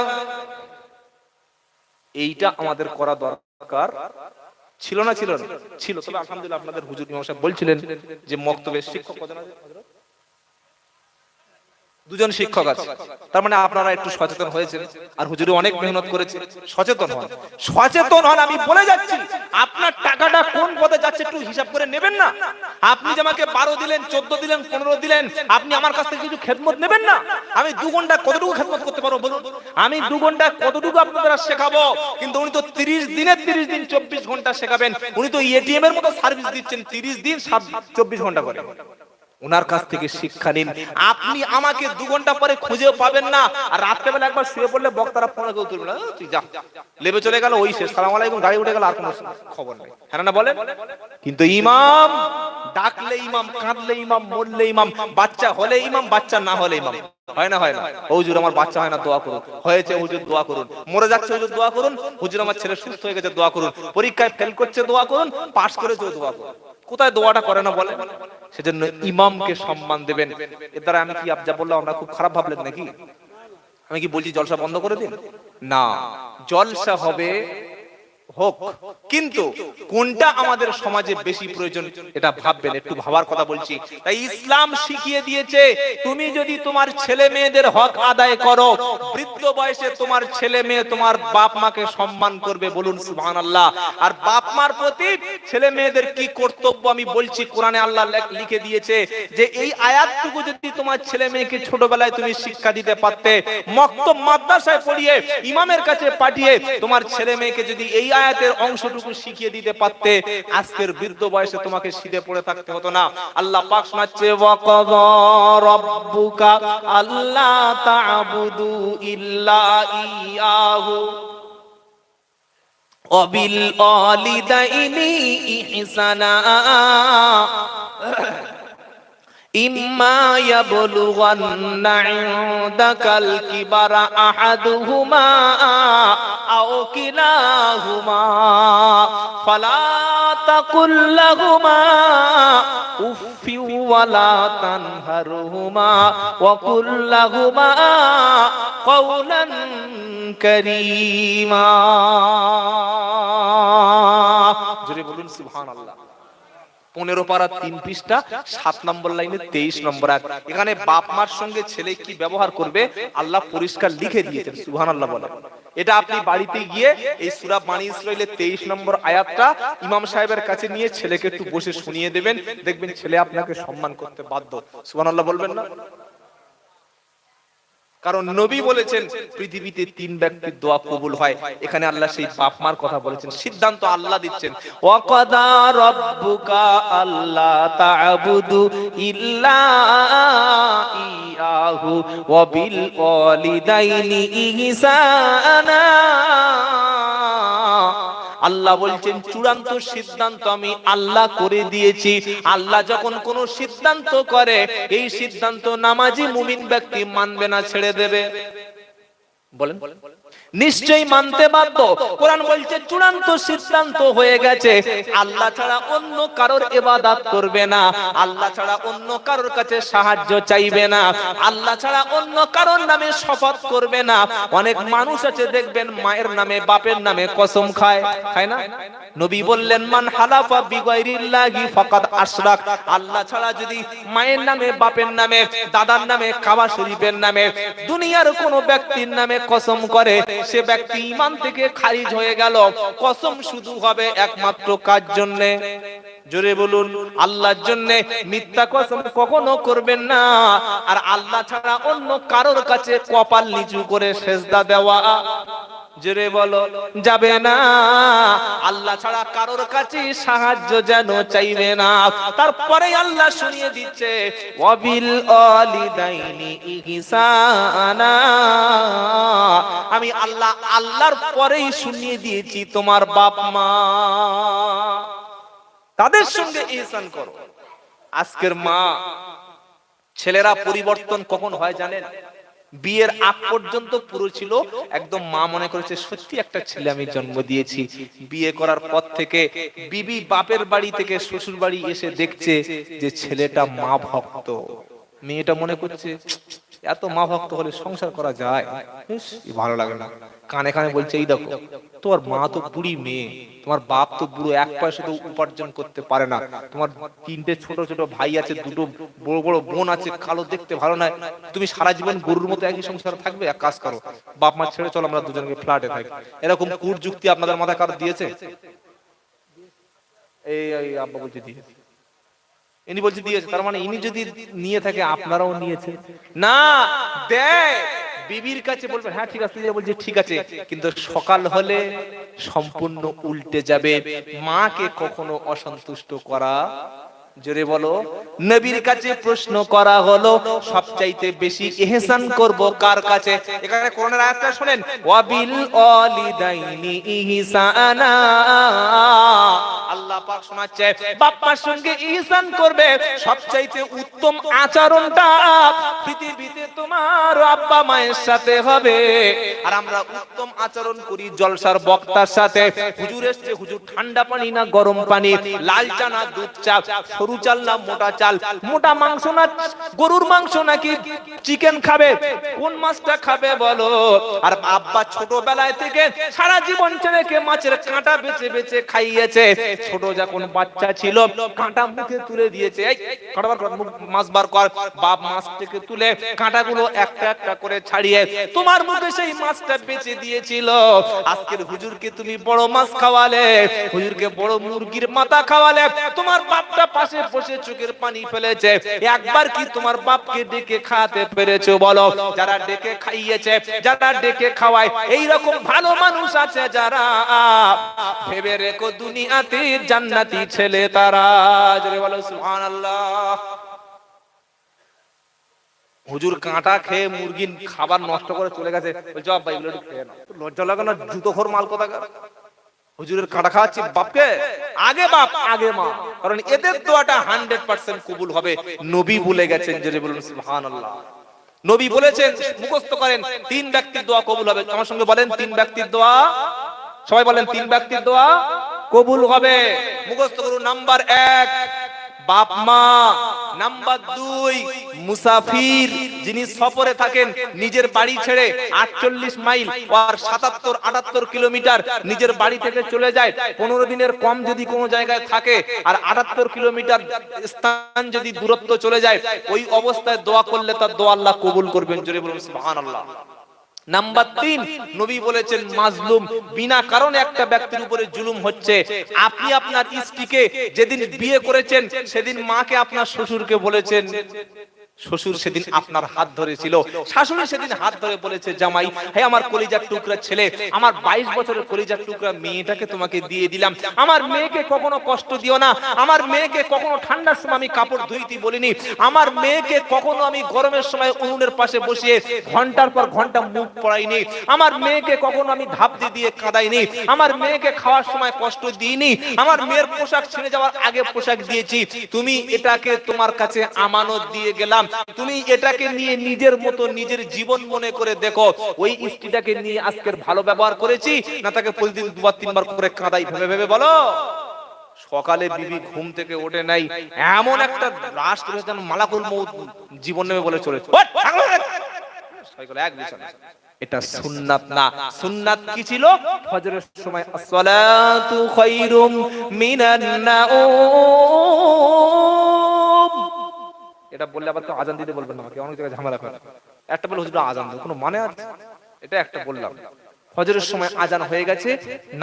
এইটা আমাদের করা দরকার ছিল না ছিল না? ছিল। তবে আলহামদুলিল্লাহ আপনাদের হুজুর ইমাম সাহেব বলছিলেন যে মক্তবের শিক্ষক কতজন আছে? 2জন শিক্ষক আছে। তার মানে আপনারা একটু সচেতন হয়েছেন, আর হুজুরে অনেক মেহনত করেছে। সচেতন হন, সচেতন হন। আমি বলে যাচ্ছি, আপনার টাকাটা কোন পথে যাচ্ছে একটু হিসাব করে নেবেন না? আপনি যে আমাকে 12 দিলেন, 14 দিলেন, 15 দিলেন, আপনি আমার কাছ থেকে কিছু খেদমত নেবেন না? আমি 2 ঘন্টা কতটুকু খেদমত করতে পারবো বলুন? আমি 2 ঘন্টা কতটুকু আপনাদের শেখাবো? কিন্তু উনি তো 30 দিন 24 ঘন্টা শেখাবেন। উনি তো এটিএম এর মতো সার্ভিস দিচ্ছেন, 30 দিন 24 ঘন্টা করে। ওনার কাছ থেকে শিক্ষা নিন। আপনি আমাকে 2 ঘন্টা পরে খুঁজেও পাবেন না, আর রাত্রে বেলা একবার শুয়ে পড়লে বক্তারা ফোনে কেউ তুলবে না, তুই যা, লেবে চলে গেল, ওই শেষ, সালাম আলাইকুম, গাড়ি উঠে গেল, আর কোনো খবর নেই। হ্যাঁ না বলেন? কিন্তু ইমাম ডাকলে ইমাম, কাঁদলে ইমাম, মরলে ইমাম, বাচ্চা হলে ইমাম, বাচ্চা না হলে ইমাম। হয় না? হয় না? হুজুর আমার বাচ্চা হয় না, দোয়া করুন। হয়েছে হুজুর, দোয়া করুন। মরে যাচ্ছে হুজুর, দোয়া করুন। হুজুর আমার ছেলে সুস্থ হয়ে গেছে, দোয়া করুন। পরীক্ষায় ফেল করছে, দোয়া করুন। পাস করেছে, দোয়া করুন। কোথায় দোয়াটা করে না বলে? সেজন্য ইমামকে সম্মান দেবেন। এর দ্বারা আমি কি যা বললাম আমরা খুব খারাপ ভাবলেন নাকি? আমি কি বলছি জলসা বন্ধ করে দিন? না, জলসা হবে, হোক, কিন্তু কোনটা আমাদের সমাজে বেশি প্রয়োজন এটা ভাববেন, একটু ভাবার কথা বলছি। তাই ইসলাম শিখিয়ে দিয়েছে, তুমি যদি তোমার ছেলে মেয়েদের হক আদায় করো, বৃদ্ধ বয়সে তোমার ছেলে মেয়ে তোমার বাপ মাকে সম্মান করবে, বলুন সুবহানাল্লাহ। আর বাপ মার প্রতি ছেলে মেয়েদের কি কর্তব্য আমি বলছি, কোরআনে আল্লাহ লিখে দিয়েছে যে এই আয়াতটুকু যদি তোমার ছেলে মেয়েকে ছোটবেলায় তুমি শিক্ষা দিতে পারতে, মক্তব মাদ্রাসায় পড়িয়ে ইমামের কাছে পাঠিয়ে তোমার ছেলে মেয়েকে যদি এই আয়াতের অংশটুকু শিখিয়ে দিতে পারতে, আজকের বৃদ্ধ বয়সে তোমাকে শীতে পড়ে থাকতে হতো না। আল্লাহ পাক শোনাচ্ছে, ওয়াকাযা রাব্বুকা আল্লা তা'বুদু ইল্লা ইয়াহু ওয়া বিল ওয়ালিদাইনি ইহসানা ইম্মা ইয়াবলুগান্না ইনদাকাল কিবারা আহাদুহুমা আও কিলাহুমা ফালা তাকুল লাহুমা উফফি ওয়ালা তানহারহুমা ওয়া কুল লাহুমা কওলান কারীমা। জোরে বলুন সুবহানাল্লাহ। 15 পারা 3 পৃষ্ঠা 7 নম্বর লাইনে 23 নম্বর আয়াত। এখানে বাপ মার সঙ্গে ছেলে কি ব্যবহার করবে আল্লাহ পরিষ্কার লিখে দিয়েছেন, সুবহানাল্লাহ বলেন। এটা আপনি বাড়িতে গিয়ে এই সূরা বানী ইসরাঈলের 23 নম্বর আয়াতটা ইমাম সাহেবের কাছে নিয়ে ছেলেকে একটু বসে শুনিয়ে দেবেন, দেখবেন ছেলে আপনাকে সম্মান করতে বাধ্য। সুবহানাল্লাহ বলবেন না? কারণ নবী বলেছেন পৃথিবীতে 3 ব্যক্তির দোয়া কবুল হয়। এখানে আল্লাহ সেই বাপ মার কথা বলেছেন, সিদ্ধান্ত আল্লাহ দিচ্ছেন। ওয়াকাদা রাব্বুকা আল্লা তা'বুদু ইল্লা ইয়াহু ওয়া বিল ওয়ালিদাইনি ইহসানা। আল্লাহ বলছেন চূড়ান্ত সিদ্ধান্ত আমি আল্লাহ করে দিয়েছি। আল্লাহ যখন কোন সিদ্ধান্ত করে, এই সিদ্ধান্ত নামাজি মুমিন ব্যক্তি মানবে না, ছেড়ে দেবে। বলেন নিশ্চয়ই মানতে বাধ্য। কোরআন বলছে চূড়ান্ত সিদ্ধান্ত হয়ে গেছে, আল্লাহ ছাড়া অন্য কারোর ইবাদত করবে না, আল্লাহ ছাড়া অন্য কারোর কাছে সাহায্য চাইবে না, আল্লাহ ছাড়া অন্য কারোর নামে শপথ করবে না। অনেক মানুষ আছে দেখবেন মায়ের নামে বাপের নামে কসম খায়, খায় না? নবী বললেন মান হালাফা বিগাইরিল্লাহি ফাকাদ আশরাক। আল্লাহ ছাড়া যদি মায়ের নামে বাপের নামে দাদার নামে কাবা শরীফের নামে দুনিয়ার কোন ব্যক্তির নামে কসম করে, সে ব্যক্তি ঈমান থেকে খারিজ হয়ে গেল। কসম শুধু হবে একমাত্র কার জন্য? জোরে বলুন, আল্লাহর জন্য। মিথ্যা কসম কখনো করবেন না। আর আল্লাহ ছাড়া অন্য কারোর কাছে কপাল নিচু করে সেজদা দেওয়া জোরে বলো যাবে না। আল্লাহ ছাড়া কারোর কাছে সাহায্য যেন চাইবে না। তারপরে আল্লাহ শুনিয়ে দিচ্ছে ওয়াবিল ওয়ালিদাইনি ইহসানা। আমি আল্লাহ আল্লাহর পরেই শুনিয়ে দিয়েছি তোমার বাপ মা, তাদের সঙ্গে ইহসান করো। আজকের মা ছেলেরা পরিবর্তন কখন হয় জানেন? বিয়ের আগ পর্যন্ত পুরো ছিল একদম মা মনে করেছে সত্যি একটা ছেলে আমি জন্ম দিয়েছি। বিয়ে করার পর থেকে বিবি বাপের বাড়ি থেকে শ্বশুর বাড়ি এসে দেখছে যে ছেলেটা মা ভক্ত। মেয়েটা মনে করছে এত মা ভক্ত হলে সংসার করা যায়, ভালো লাগে না। কানে কানে বলছে এই দেখো তোমার মা তো বুড়ি মেয়ে, তোমার বাপ তো বুড়ো, এক পয়সা তো উপার্জন করতে পারে না, তোমার তিনটে ছোট ছোট ভাই আছে, দুটো বড় বড় বোন আছে, কালো দেখতে ভালো নয়, তুমি সারা জীবন গরুর মতো একই সংসার থাকবে? এক কাজ করো, বাপ মা ছেড়ে চলো আমরা দুজনকে ফ্ল্যাটে থাকি। এরকম কূট যুক্তি আপনাদের মাথায় কারো দিয়েছে? এই আব্বা বলছে দিয়েছে, ইনি বলছে দিয়েছে, তার মানে ইনি যদি নিয়ে থাকে আপনারাও নিয়েছে না। দেয় বিবির কাছে বলবেন হ্যাঁ ঠিক আছে, বলছে ঠিক আছে, কিন্তু সকাল হলে সম্পূর্ণ উল্টে যাবে। মাকে কখনো অসন্তুষ্ট করা, জোরে বলো, নবীর কাছে প্রশ্ন করা হলো সবচাইতে বেশি ইহসান করব কার কাছে? এখানে কোরআনের আয়াতটা শুনেন, ওয়াবিল ওয়ালিদাইনি ইহসানা। আল্লাহ পাক শোনাচ্ছে বাপ মার সঙ্গে ইহসান করবে। সবচাইতে উত্তম আচরণটা পৃথিবীতে তোমার আব্বা মায়ের সাথে হবে। আর আমরা উত্তম আচরণ করি জলসার বক্তার সাথে। হুজুর এসছে, হুজুর ঠান্ডা পানি না গরম পানি, লাল চা না দুধ চা, সরু চাল না মোটা চাল, মোটা মাংস না গরুর মাংস নাকি চিকেন খাবে, কোন মাছটা খাবে বলো? আর আব্বা ছোটবেলায় থেকে সারা জীবন ছেলেকে মাছের কাঁটা বেছে বেছে খাইয়েছে। ছোট যখন বাচ্চা ছিল কাঁটা মুখে তুলে দিয়েছে, এই কাঁটা বার কর, মাছ বার কর। বাপ মাছ থেকে তুলে কাঁটাগুলো একটা একটা করে ছাড়িয়ে তোমার মুখে সেই মাছটা বেছে দিয়েছিল। আজকের হুজুরকে তুমি বড় মাছ খাওয়ালে, হুজুরকে বড় মুরগির মাথা খাওয়ালে, তোমার বাপটা পাশে বসে চোখের পানি ফেলেছে। একবার কি তোমার বাপকে ডেকে খাওয়াতে পেরেছো বলো? যারা ডেকে খাইয়েছে, যারা ডেকে খাওয়ায়, এই রকম ভালো মানুষ আছে যারা, ভেবে রেখো দুনিয়াতে জান্নাতি ছেলে তারা। জোরে বলো সুবহানাল্লাহ। হুজুর কাঁটা খেয়ে মুরগির খাবার নষ্ট করে চলে গেছে, বলছো আব্বা এগুলো একটু খেয়ে নাও। লজ্জা লাগে না? জুতোখোর মাল কোথাকার। হুজুরের কাঁটা খাওয়াচ্ছি বাপকে, আগে বাপ আগে মা, কারণ এদের দোয়াটা 100% কবুল হবে। নবী বলে গেছেন, জোরে বলুন সুবহানাল্লাহ। নবী বলেছেন, মুখস্থ করেন, 3 ব্যক্তির দোয়া কবুল হবে। আমার সঙ্গে বলেন 3 ব্যক্তির দোয়া, সবাই বলেন 3 ব্যক্তির দোয়া কবুল হবে। মুখস্থ করুন। নাম্বার 1 বাপ মা, নাম্বার 2 মুসাফির, যিনি সফরে থাকেন, নিজের বাড়ি ছেড়ে 48 মাইল আর 77-78 কিলোমিটার নিজের বাড়ি থেকে চলে যায়। 15 দিনের কম যদি কোনো জায়গায় থাকে আর 78 কিলোমিটার স্থান যদি দূরত্ব চলে যায়, ওই অবস্থায় দোয়া করলে তার দোয়া আল্লাহ কবুল করবেন। জোরে বলুন সুবহানাল্লাহ। নাম্বার 3 নবী বলেছেন মাজলুম, বিনা কারণে একটা ব্যক্তির উপরে জুলুম হচ্ছে। আপনি আপনার স্ত্রীকে যেদিন বিয়ে করেছেন সেদিন মাকে আপনার শ্বশুরকে বলেছেন, শ্বশুর সেদিন আপনার হাত ধরেছিল, শাশুড়ি সেদিন হাত ধরে বলেছে জামাই হে আমার কলিজার টুকরা ছেলে, আমার 22 বছরের কলিজার টুকরা মেয়েটাকে তোমাকে দিয়ে দিলাম, আমার মেয়েকে কখনো কষ্ট দিও না, আমার মেয়েকে কখনো ঠান্ডার সময় আমি কাপড় ধুইতে বলিনি, আমার মেয়েকে কখনো আমি গরমের সময় উনুনের পাশে বসিয়ে ঘন্টার পর ঘন্টা মুখ পড়াইনি, আমার মেয়েকে কখনো আমি ধাপ দিয়ে কাঁদাইনি, আমার মেয়েকে খাওয়ার সময় কষ্ট দিইনি, আমার মেয়ের পোশাক ছিঁড়ে যাওয়ার আগে পোশাক দিয়েছি, তুমি এটাকে তোমার কাছে আমানত দিয়ে গেলাম, তুমি এটাকে নিয়ে নিজের মতো নিজের জীবন মনে করে দেখো, ওই স্ত্রীটাকে নিয়ে আজকের ভালো ব্যবহার করেছি না তাকে প্রতিদিন 2-3 বার করে কাঁদাই ভেবে ভেবে বলো? সকালে বিবি ঘুম থেকে ওঠে নাই, এমন একটা রাশ করে যেন মালাকুল মউত জীবন নেবে বলে চলেছে, এক বিছানা। এটা সুন্নাত না। সুন্নাত কি ছিল? ফজরের সময় আসসালাতু খায়রুম মিনান নাউম, এটা বললে আবার কেউ আজান দিতে বলবেন না, আমাকে অনেক জায়গায় ঝামেলা করে। একটা বলে হুজুর আজান দাও, কোনো মানে আছে? এটা একটা বললাম। ফজরের সময় আজান হয়ে গেছে,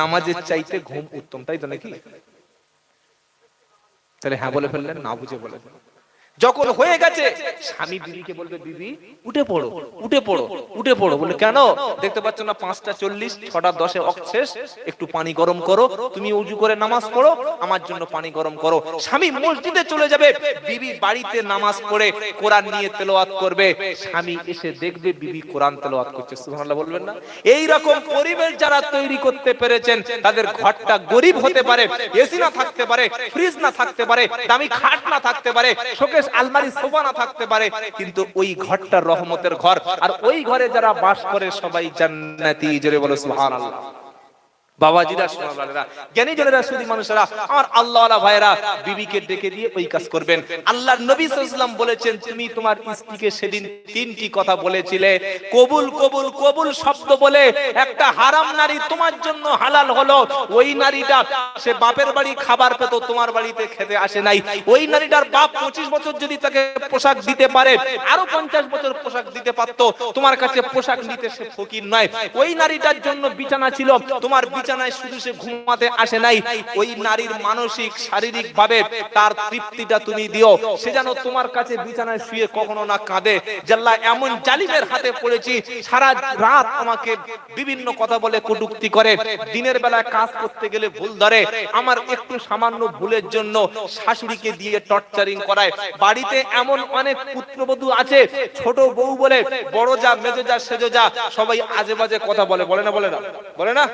নামাজের চাইতে ঘুম উত্তম, তাই তো নাকি? তাহলে হ্যাঁ বলে ফেললেন, না বুঝে বলে। যখন হয়ে গেছে স্বামী বিবিকে বলবে, বিবি উঠে পড়ো, উঠে পড়ো, উঠে পড়ো। বলে কেন? দেখতে পাচ্ছ না 5:40, 6:10 ওয়াক্ত শেষ, একটু পানি গরম করো, তুমি ওযু করে নামাজ পড়ো, আমার জন্য পানি গরম করো। স্বামী মসজিদে চলে যাবে, বিবি বাড়িতে নামাজ পড়ে কোরআন নিয়ে তেলাওয়াত করবে, স্বামী এসে দেখবে বিবি কোরআন তেলাওয়াত করছে। সুবহানাল্লাহ বলবেন না? এই রকম পরিবেশ যারা তৈরি করতে পেরেছেন, তাদের ঘরটা গরীব হতে পারে, এসি না থাকতে পারে, ফ্রিজ না থাকতে পারে, দামি খাট না থাকতে পারে, শোকেস আলমারি সোফা না থাকতে পারে, কিন্তু ওই ঘরটা রহমতের ঘর। আর ওই ঘরে যারা বাস করে সবাই জান্নাতি। জোরে বলো সুবহানাল্লাহ। বাবাজিরা, সোনালারা, জ্ঞানী জনেরা, সুধী মানুষেরা, আমার আল্লাহওয়ালা ভাইরা, বিবিকে ডেকে দিয়ে ওই কাজ করবেন। আল্লাহর নবী সাল্লাল্লাহু আলাইহি ওয়াসাল্লাম বলেছেন, তুমি তোমার স্ত্রীকে সেদিন 3টি কথা বলেছিলে, কবুল কবুল কবুল শব্দ বলে একটা হারাম নারী তোমার জন্য হালাল হলো। ওই নারীটা সে বাপের বাড়ি খাবার পেত, তোমার বাড়িতে খেতে আসে নাই। ওই নারীটার বাপ 25 বছর যদি তাকে পোশাক দিতে পারে, আরো 50 বছর পোশাক দিতে পারতো, তোমার কাছে পোশাক নিতে সে ফকির নয়। ওই নারীটার জন্য বিছানা ছিল, তোমার বিছানায় শুধু সে ঘুমাতে আসে নাই। ওই নারীর মানসিক শারীরিক ভাবে তার তৃপ্তিটা তুমি দিও, সে যেন তোমার কাছে বিছানায় শুয়ে কখনো না কাঁদে। জাল্লা এমন জালিমের হাতে পড়েছি, সারা রাত আমাকে বিভিন্ন কথা বলে কটূক্তি করে, দিনের বেলায় কাজ করতে গেলে ভুল ধরে, আমার একটু সামান্য ভুলের জন্য শাশুড়িকে দিয়ে টর্চারিং করায়। বাড়িতে এমন অনেক পুত্রবধূ আছে, ছোট বউ বলে বড় যা, মেজো যা, সেজো যা, সবাই আজে বাজে কথা বলে। বলে না? বলে না? বলে না?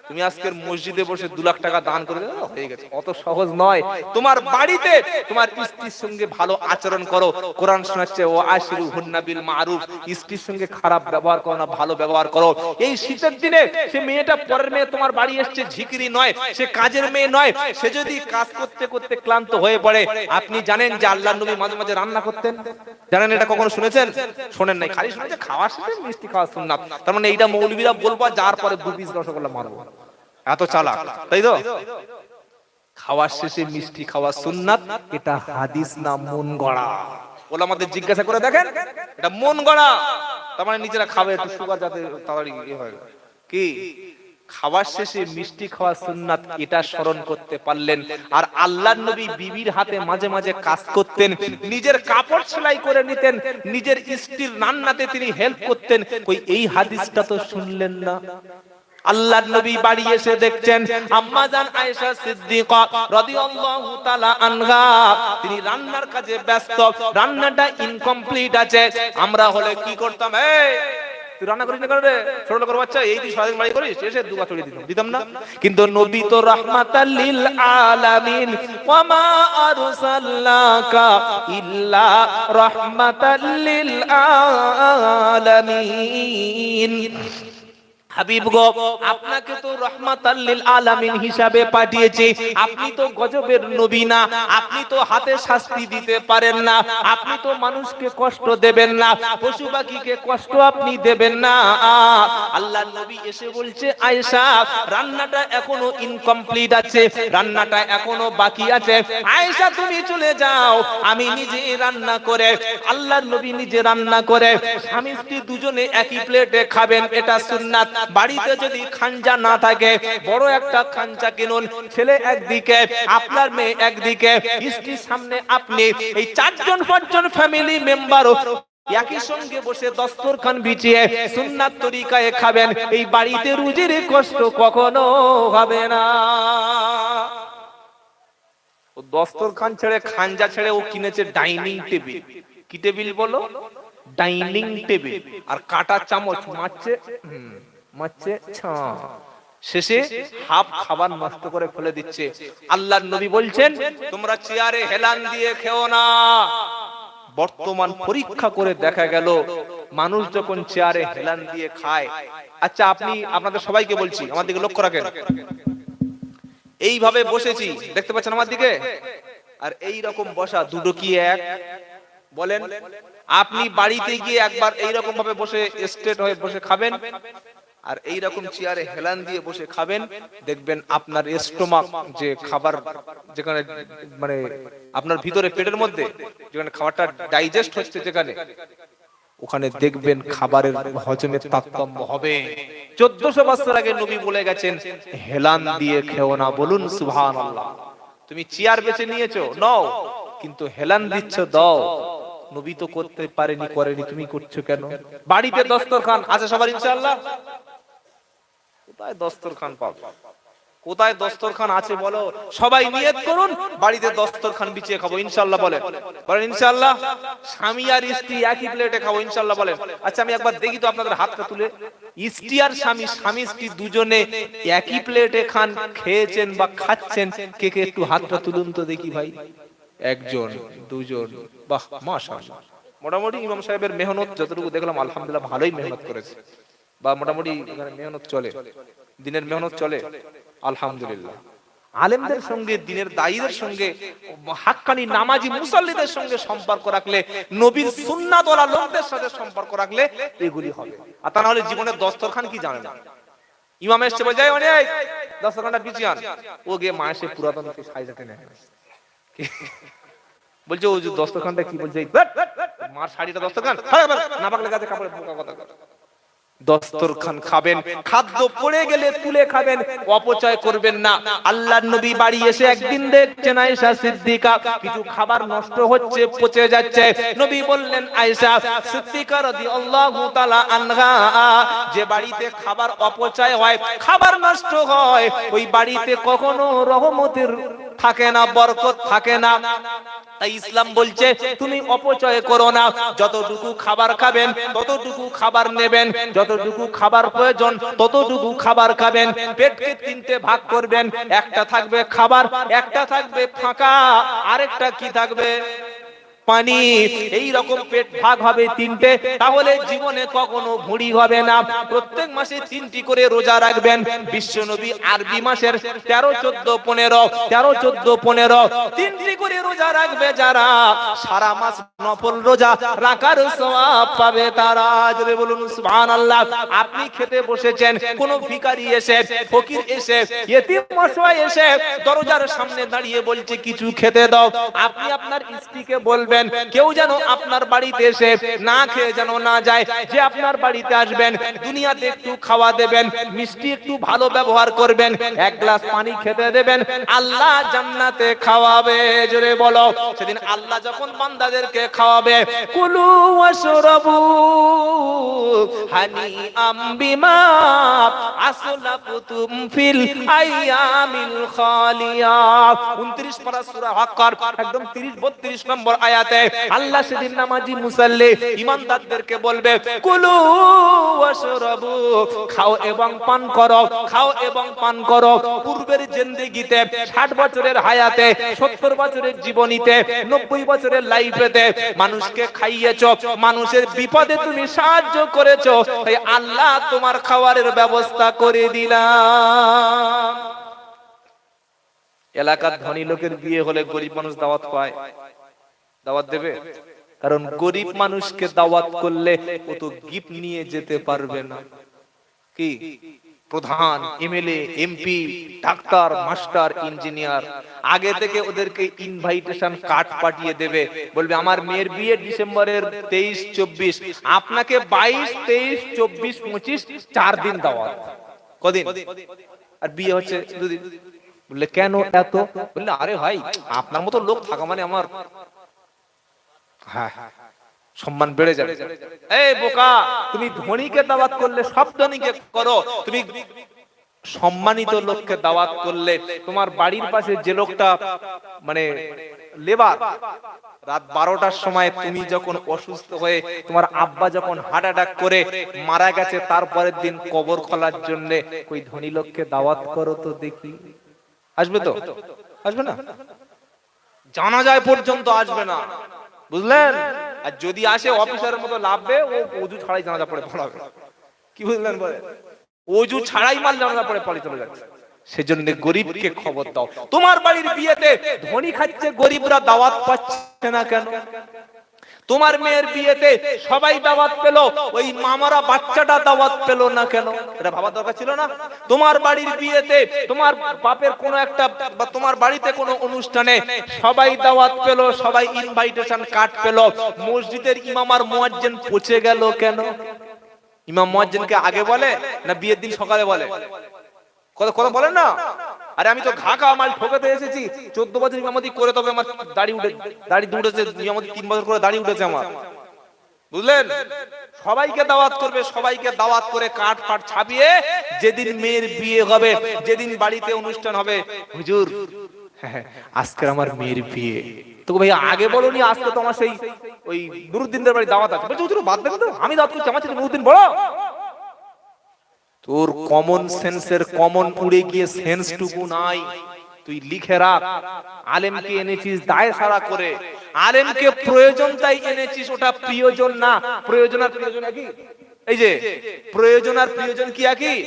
তুমি আজকের মসজিদে বসে 2 লাখ টাকা দান করে দাও, হয়ে গেছে। অত সহজ নয়। তোমার বাড়িতে তোমার স্ত্রীর সঙ্গে ভালো আচরণ করো। কোরআন শোনাচ্ছে, ও আশিরুহুন্না বিল মারুফ, স্ত্রীর সঙ্গে খারাপ ব্যবহার করো না, ভালো ব্যবহার করো। এই শীতের দিনে সে মেয়েটা পরের মেয়ে তোমার বাড়ি এসেছে, ঝিকিরি নয়, সে কাজের মেয়ে নয়। সে যদি কাজ করতে করতে ক্লান্ত হয়ে পড়ে, আপনি জানেন যে আল্লাহর নবী মাঝে মাঝে রান্না করতেন? জানেন এটা? কখনো শুনেছেন? শোনেন নাই, খালি শুনেছে খাওয়ার সাথে মিষ্টি খাওয়া সুন্নাত। তার মানে এইটা মৌলবীরা বলবা, যার পরে 2 পিস রসগোল্লা মারবো, এত চালাক, তাই তো? খাওয়ার শেষে মিষ্টি খাওয়া সুন্নাত, এটা হাদিস না মন গড়া? ওলামাদের জিজ্ঞাসা করে দেখেন, এটা মন গড়া। তার মানে নিজেরা খাবে একটু সুগার যাতে তাড়াতাড়ি হয়। কি খাওয়ার শেষে মিষ্টি খাওয়া সুন্নাত, এটা স্মরণ করতে পারলেন। আর আল্লাহর নবী বিবির হাতে মাঝে মাঝে কাজ করতেন, নিজের কাপড় সেলাই করে নিতেন, নিজের স্ত্রীর রান্নাতে তিনি হেল্প করতেন। কই এই হাদিসটা তো শুনলেন না? আল্লাহর নবী বাড়ি এসে দেখছেন আম্মা জান আয়েশা সিদ্দিকা রাদিয়াল্লাহু তাআলা আনহা তিনি রান্নার কাজে ব্যস্ত, রান্নাটা ইনকমপ্লিট আছে। আমরা হলে কি করতাম? এই তুই রান্না করিস না কেন রে, ছোট লোকের বাচ্চা, এই তুই সারাদিন বাড়ি করিস, এসে 2 ছড়িয়ে দিতাম না? কিন্তু নবী তো রাহমাতাল লিল আলামিন, ওয়া মা আরসালনাকা ইল্লা রাহমাতাল লিল আলামিন। হাবিব গো, আপনাকে তো রাহমাতাল লিল আলামিন হিসাবে পাঠিয়েছি। আপনি তো গজবের নবী না, আপনি তো হাতে শাস্তি দিতে পারেন না, আপনি তো মানুষকে কষ্ট দেবেন না, পশু পাখিকে কষ্ট আপনি দেবেন না। আল্লাহর নবী এসে বলছে, আয়েশা রান্নাটা এখনো ইনকমপ্লিট আছে, রান্নাটা এখনো বাকি আছে। আয়েশা তুমি চলে যাও, আমি নিজে রান্না করে। আল্লাহর নবী নিজে রান্না করে, স্বামী স্ত্রী দুজনে একই প্লেটে খাবেন, এটা সুন্নাত। বাড়িতে যদি খাঞ্জা না থাকে, বড় একটা খাঞ্জা কিনুন, ছেলে একদিকে, আপনার মেয়ে একদিকে, স্ত্রীর সামনে আপনি, এই 4 জন 5 জন ফ্যামিলি মেম্বারও একই সঙ্গে বসে দস্তরখান বিছিয়ে সুন্নাত তরিকায় খাবেন। এই বাড়িতে রুজির কষ্ট কখনো হবে না। ও দস্তরখান ছেড়ে, খাঞ্জা ছেড়ে ও কিনেছে ডাইনিং টেবিল। কি টেবিল বলো? Dining table. আর কাঁটা চামচ মারছে মারছে, শেষে হাফ খাবার নষ্ট করে ফেলে দিচ্ছে। আল্লাহর নবী বলছেন, তোমরা চেয়ারে হেলান দিয়ে খেও না। বর্তমান পরীক্ষা করে দেখা গেল, মানুষ যখন চেয়ারে হেলান দিয়ে খায়, আচ্ছা আপনি, আপনাদের সবাইকে বলছি, আমার দিকে লক্ষ্য রাখেন। এইভাবে বসেছি, দেখতে পাচ্ছেন আমার দিকে? আর এই রকম বসা, দুটো কি এক? বলেন। আপনি বাড়িতে গিয়ে একবার এইরকম ভাবে বসে স্ট্রেট হয়ে বসে খাবেন, আর এই রকম চেয়ারে হেলান দিয়ে বসে খাবেন, দেখবেন আপনার স্টোমাক, যে খাবার যেখানে মানে আপনার ভিতরে পেটের মধ্যে যেখানে খাবারটা ডাইজেস্ট হচ্ছে, যেখানে ওখানে দেখবেন খাবারের হজমের তারতম্য হবে। 1400 বছর আগে নবী বলে গেছেন, হেলান দিয়ে খেও না। বলুন সুবহানাল্লাহ। তুমি চেয়ার বেছে নিয়েছো, নাও, কিন্তু হেলান দিচ্ছ দাও, নবী তো করতে পারেনি, করেনি, তুমি করছো কেন? বাড়িতে দস্তরখান আছে সবার ইনশাআল্লাহ, কোথায় দস্তরখান পাবে? কোথায় দস্তরখান আছে বলো? সবাই নিয়ত করুন বাড়িতে দস্তরখান বিছিয়ে খাবো ইনশাআল্লাহ। বলেন বলেন ইনশাআল্লাহ। স্বামী আর স্ত্রী একই প্লেটে খাবো ইনশাআল্লাহ। বলেন। আচ্ছা আমি একবার দেখি তো আপনাদের হাতটা তুলে, স্ত্রী আর স্বামী, স্বামী স্ত্রী দুজনে একই প্লেটে খান, খেয়েছেন বা খাচ্ছেন, কে কে একটু হাতটা তুলুন তো দেখি ভাই। একজন, দুজন, বাহ মাশাআল্লাহ। মোটামুটি ইমাম সাহেবের মেহনত যতটুকু দেখলাম আলহামদুলিল্লাহ ভালোই মেহনত করেছে, বা মোটামুটি মেহনত চলে, দিনের মেহনত চলে আলহামদুলিল্লাহ। আলেমদের সঙ্গে, দিনের দায়ীদের সঙ্গে, হাক্কানি নামাজি মুসাল্লিদের সঙ্গে সম্পর্ক রাখলে, নবীর সুন্নাত ওয়ালা লোকদের সাথে সম্পর্ক রাখলে এগুলি হবে। আর তা না হলে জীবনের দস্তরখান কি জানে না। ইমাম এসে বলে যায় অনেক দস্তরখানটা বিছিয়ে আন, ও গিয়ে মা এসে পুরাতন সাইজাতে নেয়, বলছে ও যে দস্তরখানটা কি বলছে, মার শাড়িটা দস্তরখান না পাকলে গাছে কাপড়ে পোকা কথা। দস্তরখান খাবেন, খাদ্য পড়ে গেলে তুলে খাবেন, অপচয় করবেন না। আল্লাহর নবী বাড়ি এসে একদিন দেখছেন আয়েশা সিদ্দিকা কিছু খাবার নষ্ট হচ্ছে, পচে যাচ্ছে। নবী বললেন আয়েশা সিদ্দিকা রাদিয়াল্লাহু তাআলা আনহা, যে বাড়িতে খাবার অপচয় হয়, খাবার নষ্ট হয়, ওই বাড়িতে কখনো রহমতের থাকে না, বরকত থাকে না। তাই ইসলাম বলছে তুমি অপচয় করো না, যতটুকু খাবার খাবেন ততটুকু খাবার নেবেন, যতটুকু খাবার প্রয়োজন ততটুকু খাবার খাবেন। পেটকে তিনটে ভাগ করবেন, একটা থাকবে খাবার, একটা থাকবে ফাঁকা, আরেকটা কি থাকবে? পানি। এই রকম পেট ভাগ হবে তিনটে, তাহলে জীবনে কখনো ভুঁড়ি হবে না। প্রত্যেক মাসে 3টি করে রোজা রাখবেন। বিশ্বনবী আরবি মাসের 13, 14, 15, 13, 14, 15 3টি করে রোজা রাখবে যারা, সারা মাস নফল রোজা রাখার সওয়াব পাবে তারা। জোরে বলুন সুবহানাল্লাহ। আপনি খেতে বসেছেন, কোন ভিখারি এসে, ফকির এসে, ইতিম অসহায় এসে দরজার সামনে দাঁড়িয়ে বলছে কিছু খেতে দাও, আপনি আপনার স্ত্রীকে বলবেন কেউ যেন আপনার বাড়িতে এসে না খেয়ে যেন না যায়, যে আপনার বাড়িতে আসবেন দুনিয়াতে একটু খাওয়া দেবেন, মিষ্টি একটু ভালো ব্যবহার করবেন, এক গ্লাস পানি খেতে দেবেন, আল্লাহ জান্নাতে খাওয়াবে। জোরে বলো। সেদিন আল্লাহ যখন বান্দাদেরকে খাওয়াবে, কুলু ওয়াশরাবু হানিআম বিমা আসলাফতুম ফিল আইয়ামিল খালিয়া। 29 পারা সূরা হাক্কার একদম 30-32 নম্বর আয়াত। আল্লাহ সেদিন নামাজি মুসাল্লি ঈমানদারদেরকে বলবে কুলু ওয়াশরাবু, খাও এবং পান করো, খাও এবং পান করো। পূর্বের জিন্দেগিতে 60 বছরের হায়াতে, 70 বছরের জীবনীতে, 90 বছরের লাইফেতে মানুষকে খাইয়েছো, মানুষের বিপদে তুমি সাহায্য করেছো, তাই আল্লাহ তোমার খাবারের ব্যবস্থা করে দিলাম। এলাকার ধনী লোকের বিয়ে হলে গরিব মানুষ দাওয়াত পায়, দাওয়াত দেবে? কারণ গরিব মানুষকে দাওয়াত করলে ও তো গিফট নিয়ে যেতে পারবে না। কি প্রধান, MLA, MP, doctor, master, engineer আগে থেকে ওদেরকে ইনভাইটেশন কার্ড পাঠিয়ে দেবে, বলবে আমার মেয়ের বিয়ে ডিসেম্বরের 23-24, আপনাকে 22, 23, 24, 25 4 দিন দাওয়াত। কদিন? আর বিয়ে হচ্ছে 2 দিন। বললে কেন এত? বললে আরে ভাই আপনার মতো লোক থাকা মানে আমার সম্মান বেড়ে যাবে। এই বোকা, তুমি ধনীকে দাওয়াত করলে সব ধনীকে করো, তুমি সম্মানিত লোককে দাওয়াত করলে তোমার বাড়ির পাশে যে লোকটা মানে লেবার, রাত 12টার সময় তুমি যখন অসুস্থ হয়ে, তোমার আব্বা যখন হার্ট অ্যাটাক করে মারা গেছে, তারপরের দিন কবর খোলার জন্য ওই ধনী লোককে দাওয়াত করো তো দেখি। আসবে তো? আসবে না? জানাজায় পর্যন্ত আসবে না, বুঝলেন? আর যদি আসে অফিসারের মতো লাভবে, ও ওযু ছাড়াই জানাজা পড়ে পড়াবে। কি বুঝলেন? বলে ওযু ছাড়াই মাল জানাজা পড়ে পড়ে চলে যাচ্ছে। সেজন্য গরিবকে খবর দাও। তোমার বাড়ির বিয়েতে ধনী খাচ্ছে, গরিবরা দাওয়াত পাচ্ছে না কেন? তোমার মেয়ের বিয়েতে সবাই দাওয়াত পেল, ওই মামারা বাচ্চাটা দাওয়াত পেল না কেন? এটা ভাবা দরকার ছিল না? তোমার বাড়ির বিয়েতে, তোমার বাপের কোনো একটা বা তোমার বাড়িতে কোনো অনুষ্ঠানে সবাই দাওয়াত পেল, সবাই ইনভাইটেশন কার্ড পেল, মসজিদের ইমাম আর মুয়াজ্জিন পচে গেল কেন? ইমাম মুয়াজ্জিনকে আগে বলে না বিয়ের দিন সকালে বলে? কথা কথা বলেন না? আরে আমি তো ঘা খাওয়া মাল ঠকাতে এসেছি, 14 বছর ইমামতি করে তবে আমার দাড়ি উঠেছে, ইমামতি 3 বছর করে দাড়ি উঠেছে আমার, বুঝলেন? সবাইকে দাওয়াত করবে, সবাইকে দাওয়াত করে কাঠ ফাট ছাপিয়ে যেদিন মেয়ের বিয়ে হবে, যেদিন বাড়িতে অনুষ্ঠান হবে, হুজুর আজকে আমার মেয়ের বিয়ে, তো ভাই আগে বলোনি, আজকে তো আমার সেই ওই নুরুদ্দিনদের বাড়ি দাওয়াত আছে, বলছে হুজুর বাদ দেন তো, আমি দাওয়াত করছি, আমার ছেলে নুরুদ্দিন বড়। তোর কমন সেন্সের কমন উড়ে গিয়ে সেন্সটুকু নাই, তুই লিখে রাখ। আলেমকে এনেছিস দায় সারা করে, আলেমকে প্রয়োজন তাই এনেছিস, ওটা প্রিয়জন না। প্রয়োজন আর প্রিয়জন একই? এই যে প্রয়োজন আর প্রিয়জন কি একই?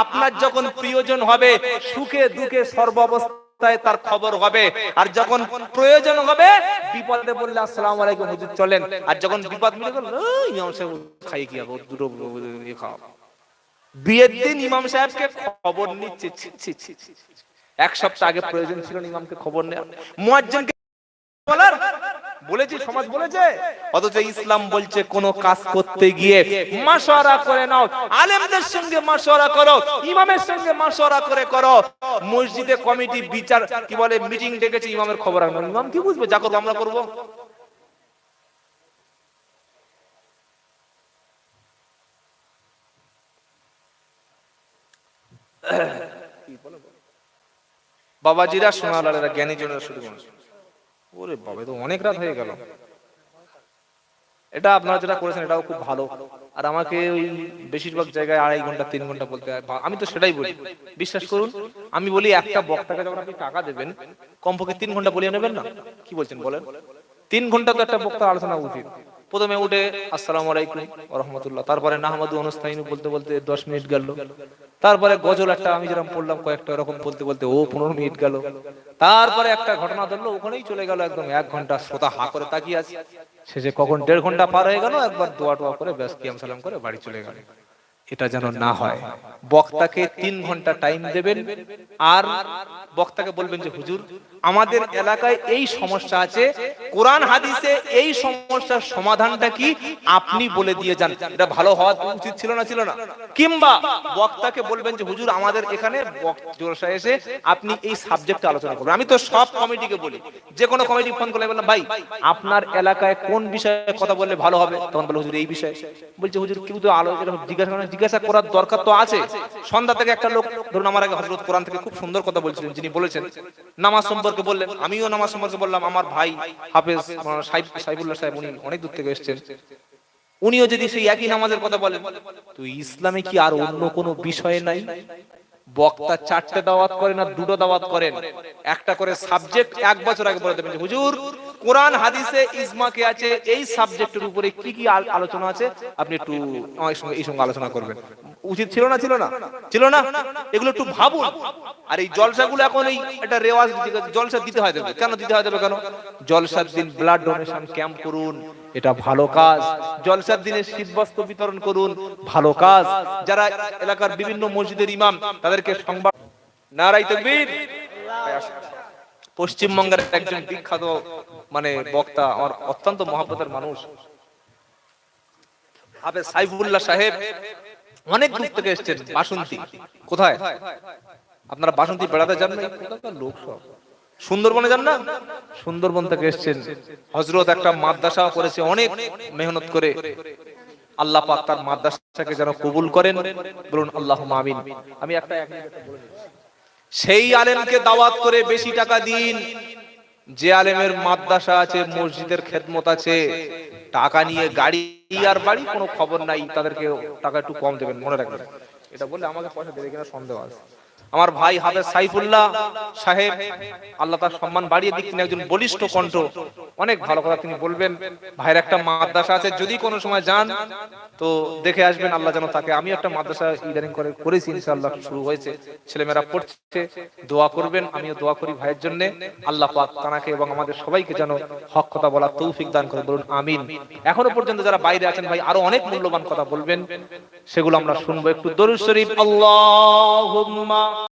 আপনার যখন প্রিয়জন হবে, সুখে দুঃখে সর্বাবস্থায় তার খবর হবে, আর যখন প্রয়োজন হবে বিপদে বললে আসসালামু আলাইকুম হুজুর চলেন, আর যখন বিপদ মিলে গেল ইমাম সাহেব খাই কি আবার দুটো খাও। বিয়ের দিন ইমাম সাহেবকে খবর নিচ্ছে, এক সপ্তাহ আগে প্রয়োজন ছিল ইমামকে খবর নেওয়া, মুয়াজ্জিনকে বলার বলেছি, সমাজ বলেছে, অথচ ইসলাম বলছে কোন কাজ করতে গিয়ে মাশওয়ারা করে নাও, আলেমদের সঙ্গে মাশওয়ারা করো, ইমামের সঙ্গে মাশওয়ারা করে করো। মসজিদে কমিটি বিচার কি বলে মিটিং ডেকেছে, ইমামের খবর রাখো, ইমাম কি বুঝবে? যা করবো আমরা করবো। বাবাজিরা সোনালালেরা জ্ঞানী জনের শুরু করছে, ওরে বাবা তো অনেক রাত হয়ে গেল। এটা আপনারা যেটা করেছেন এটাও খুব ভালো, আর আমাকে ওই বেশিরভাগ জায়গায় 2.5 ঘন্টা 3 ঘন্টা বলতে হয়, আমি তো সেটাই বলি। বিশ্বাস করুন, আমি বলি একটা বক্তাকে যখন আপনি টাকা দেবেন কমপক্ষে 3 ঘন্টা বলিয়ে নেবেন না, কি বলছেন বলেন? 3 ঘন্টা তো একটা বক্তার আলোচনা উচিত। প্রথমে উঠে আসসালামু আলাইকুম ওয়া রাহমাতুল্লাহ, তারপরে নাহমাদু ওয়ানাস্তাইনু বলতে বলতে 10 মিনিট গেল, তারপরে গজল একটা আমি যেরকম পড়লাম কয়েকটা এরকম বলতে বলতে ও 15 মিনিট গেল, তারপরে একটা ঘটনা ধরলো ওখানেই চলে গেল একদম 1 ঘন্টা, শ্রোতা হা করে তাকিয়ে আছে। শেষে কখন 1.5 ঘন্টা পার হয়ে গেল, একবার দোয়া টোয়া করে ব্যাস কিয়াম সালাম করে বাড়ি চলে গেল। এটা যেন না হয়। বক্তাকে 3 ঘন্টা টাইম দেবেন, আর বক্তাকে বলবেন যে হুজুর আমাদের এলাকায় এই সমস্যা আছে, কোরআন হাদিসে এই সমস্যার সমাধানটা কি আপনি বলে দিয়ে যান। এটা ভালো হওয়া উচিত ছিল না? ছিল না? কিংবা বক্তাকে বলবেন যে হুজুর আমাদের এখানে জলসায় এসে আপনি এই সাবজেক্টে আলোচনা করবেন। আমি তো সব কমিটিকে বলি, যে কোনো কমিটি ফোন করে বললাম ভাই আপনার এলাকায় কোন বিষয়ে কথা বললে ভালো হবে, তখন বলে হুজুর এই বিষয়ে। বলছে হুজুর কেউ তো আলোচনা জিজ্ঞাসা করার দরকার তো আছে। সন্ধ্যা থেকে একটা লোক, ধরুন আমার আগে হযরত কোরআন থেকে খুব সুন্দর কথা বলছিলেন, যিনি বলেছেন নামাজ সম্পর্কে বললেন, আমিও নামাজ সম্পর্কে বললাম। আমার ভাই হাফেজ সাইফুল্লাহ সাহেব, উনি অনেক দূর থেকে এসেছেন, উনিও যদি সেই একই নামাজের কথা বলেন, তো ইসলামে কি আর অন্য কোনো বিষয় নাই? বক্তা 4টে দাওয়াত করেন আর 2টো দাওয়াত করেন, একটা করে সাবজেক্ট 1 বছর আগে বলে দেবেন যে হুজুর কোরআন হাদিসে ইজমা কে আছে, এই সাবজেক্টের উপরে কি কি আলোচনা আছে আপনি একটু আমার সঙ্গে এই সঙ্গে আলোচনা করবেন। উচিত ছিল না? ছিল না? ছিল না? এগুলো একটু ভাবুন। আর এই জলসাগুলো এখন এই একটা রেওয়াজ, জলসা দিতে হয় দেবে কেন? দিতে হয় দেবে কেন? জলসার দিন ব্লাড ডোনেশন ক্যাম্প করুন, এটা ভালো কাজ। জলসার দিনে শীতবস্ত্র বিতরণ করুন, ভালো কাজ। যারা এলাকার বিভিন্ন মসজিদের ইমাম তাদেরকে সংবাদ, নারায়ে তাকবীর। পশ্চিমবঙ্গের একজন বিখ্যাত মানে বক্তা, আমার অত্যন্ত মহব্বতের মানুষ, হাফেজ সাইফুল্লাহ সাহেব, অনেক দূর থেকে এসেছেন। বাসন্তী কোথায়? আপনারা বাসন্তী বেড়াতে যান না? লোক সব সুন্দরবনে যান না? সুন্দরবন থেকে এসেছেন। হযরত একটা মাদ্রাসা করেছে অনেক মেহনত করে, আল্লাহ পাক তার মাদ্রাসাকে যেন কবুল করেন, বলুন আল্লাহুম্মা আমিন। আমি একটা সেই আলেমকে দাওয়াত করে বেশি টাকা দিন, যে আলেমের মাদ্রাসা আছে, মসজিদের খেদমত আছে, টাকা নিয়ে গাড়ি আর বাড়ি কোনো খবর নাই, তাদেরকে টাকা একটু কম দেবেন, মনে রাখবেন। এটা বললে আমাকে পয়সা দেবে কিনা সন্দেহ আছে। আমার ভাই হাফেজ সাইফুল্লাহ সাহেব, আল্লাহ তার সম্মান বাড়িয়ে দিক, তিনি একজন বলিষ্ঠ কণ্ঠ, অনেক ভালো কথা তিনি বলবেন। ভাইয়ের একটা মাদ্রাসা আছে, যদি কোনো সময় যান তো দেখে আসবেন, আল্লাহ যেন তাকে, আমি একটা মাদ্রাসা ইদানিং করেছি ইনশাআল্লাহ, শুরু হয়েছে, ছেলেমেয়েরা পড়ছে, দোয়া করবেন, আমিও দোয়া করি ভাইয়ের জন্য। আল্লাহ পাক তাকে এবং আমাদের সবাইকে যেন হক কথা বলার তৌফিক দান করে, বলুন আমিন। এখনো পর্যন্ত যারা বাইরে আছেন ভাই, আরো অনেক মূল্যবান কথা বলবেন, সেগুলো আমরা শুনবো। একটু দরুদ শরীফ, আল্লাহুম্মা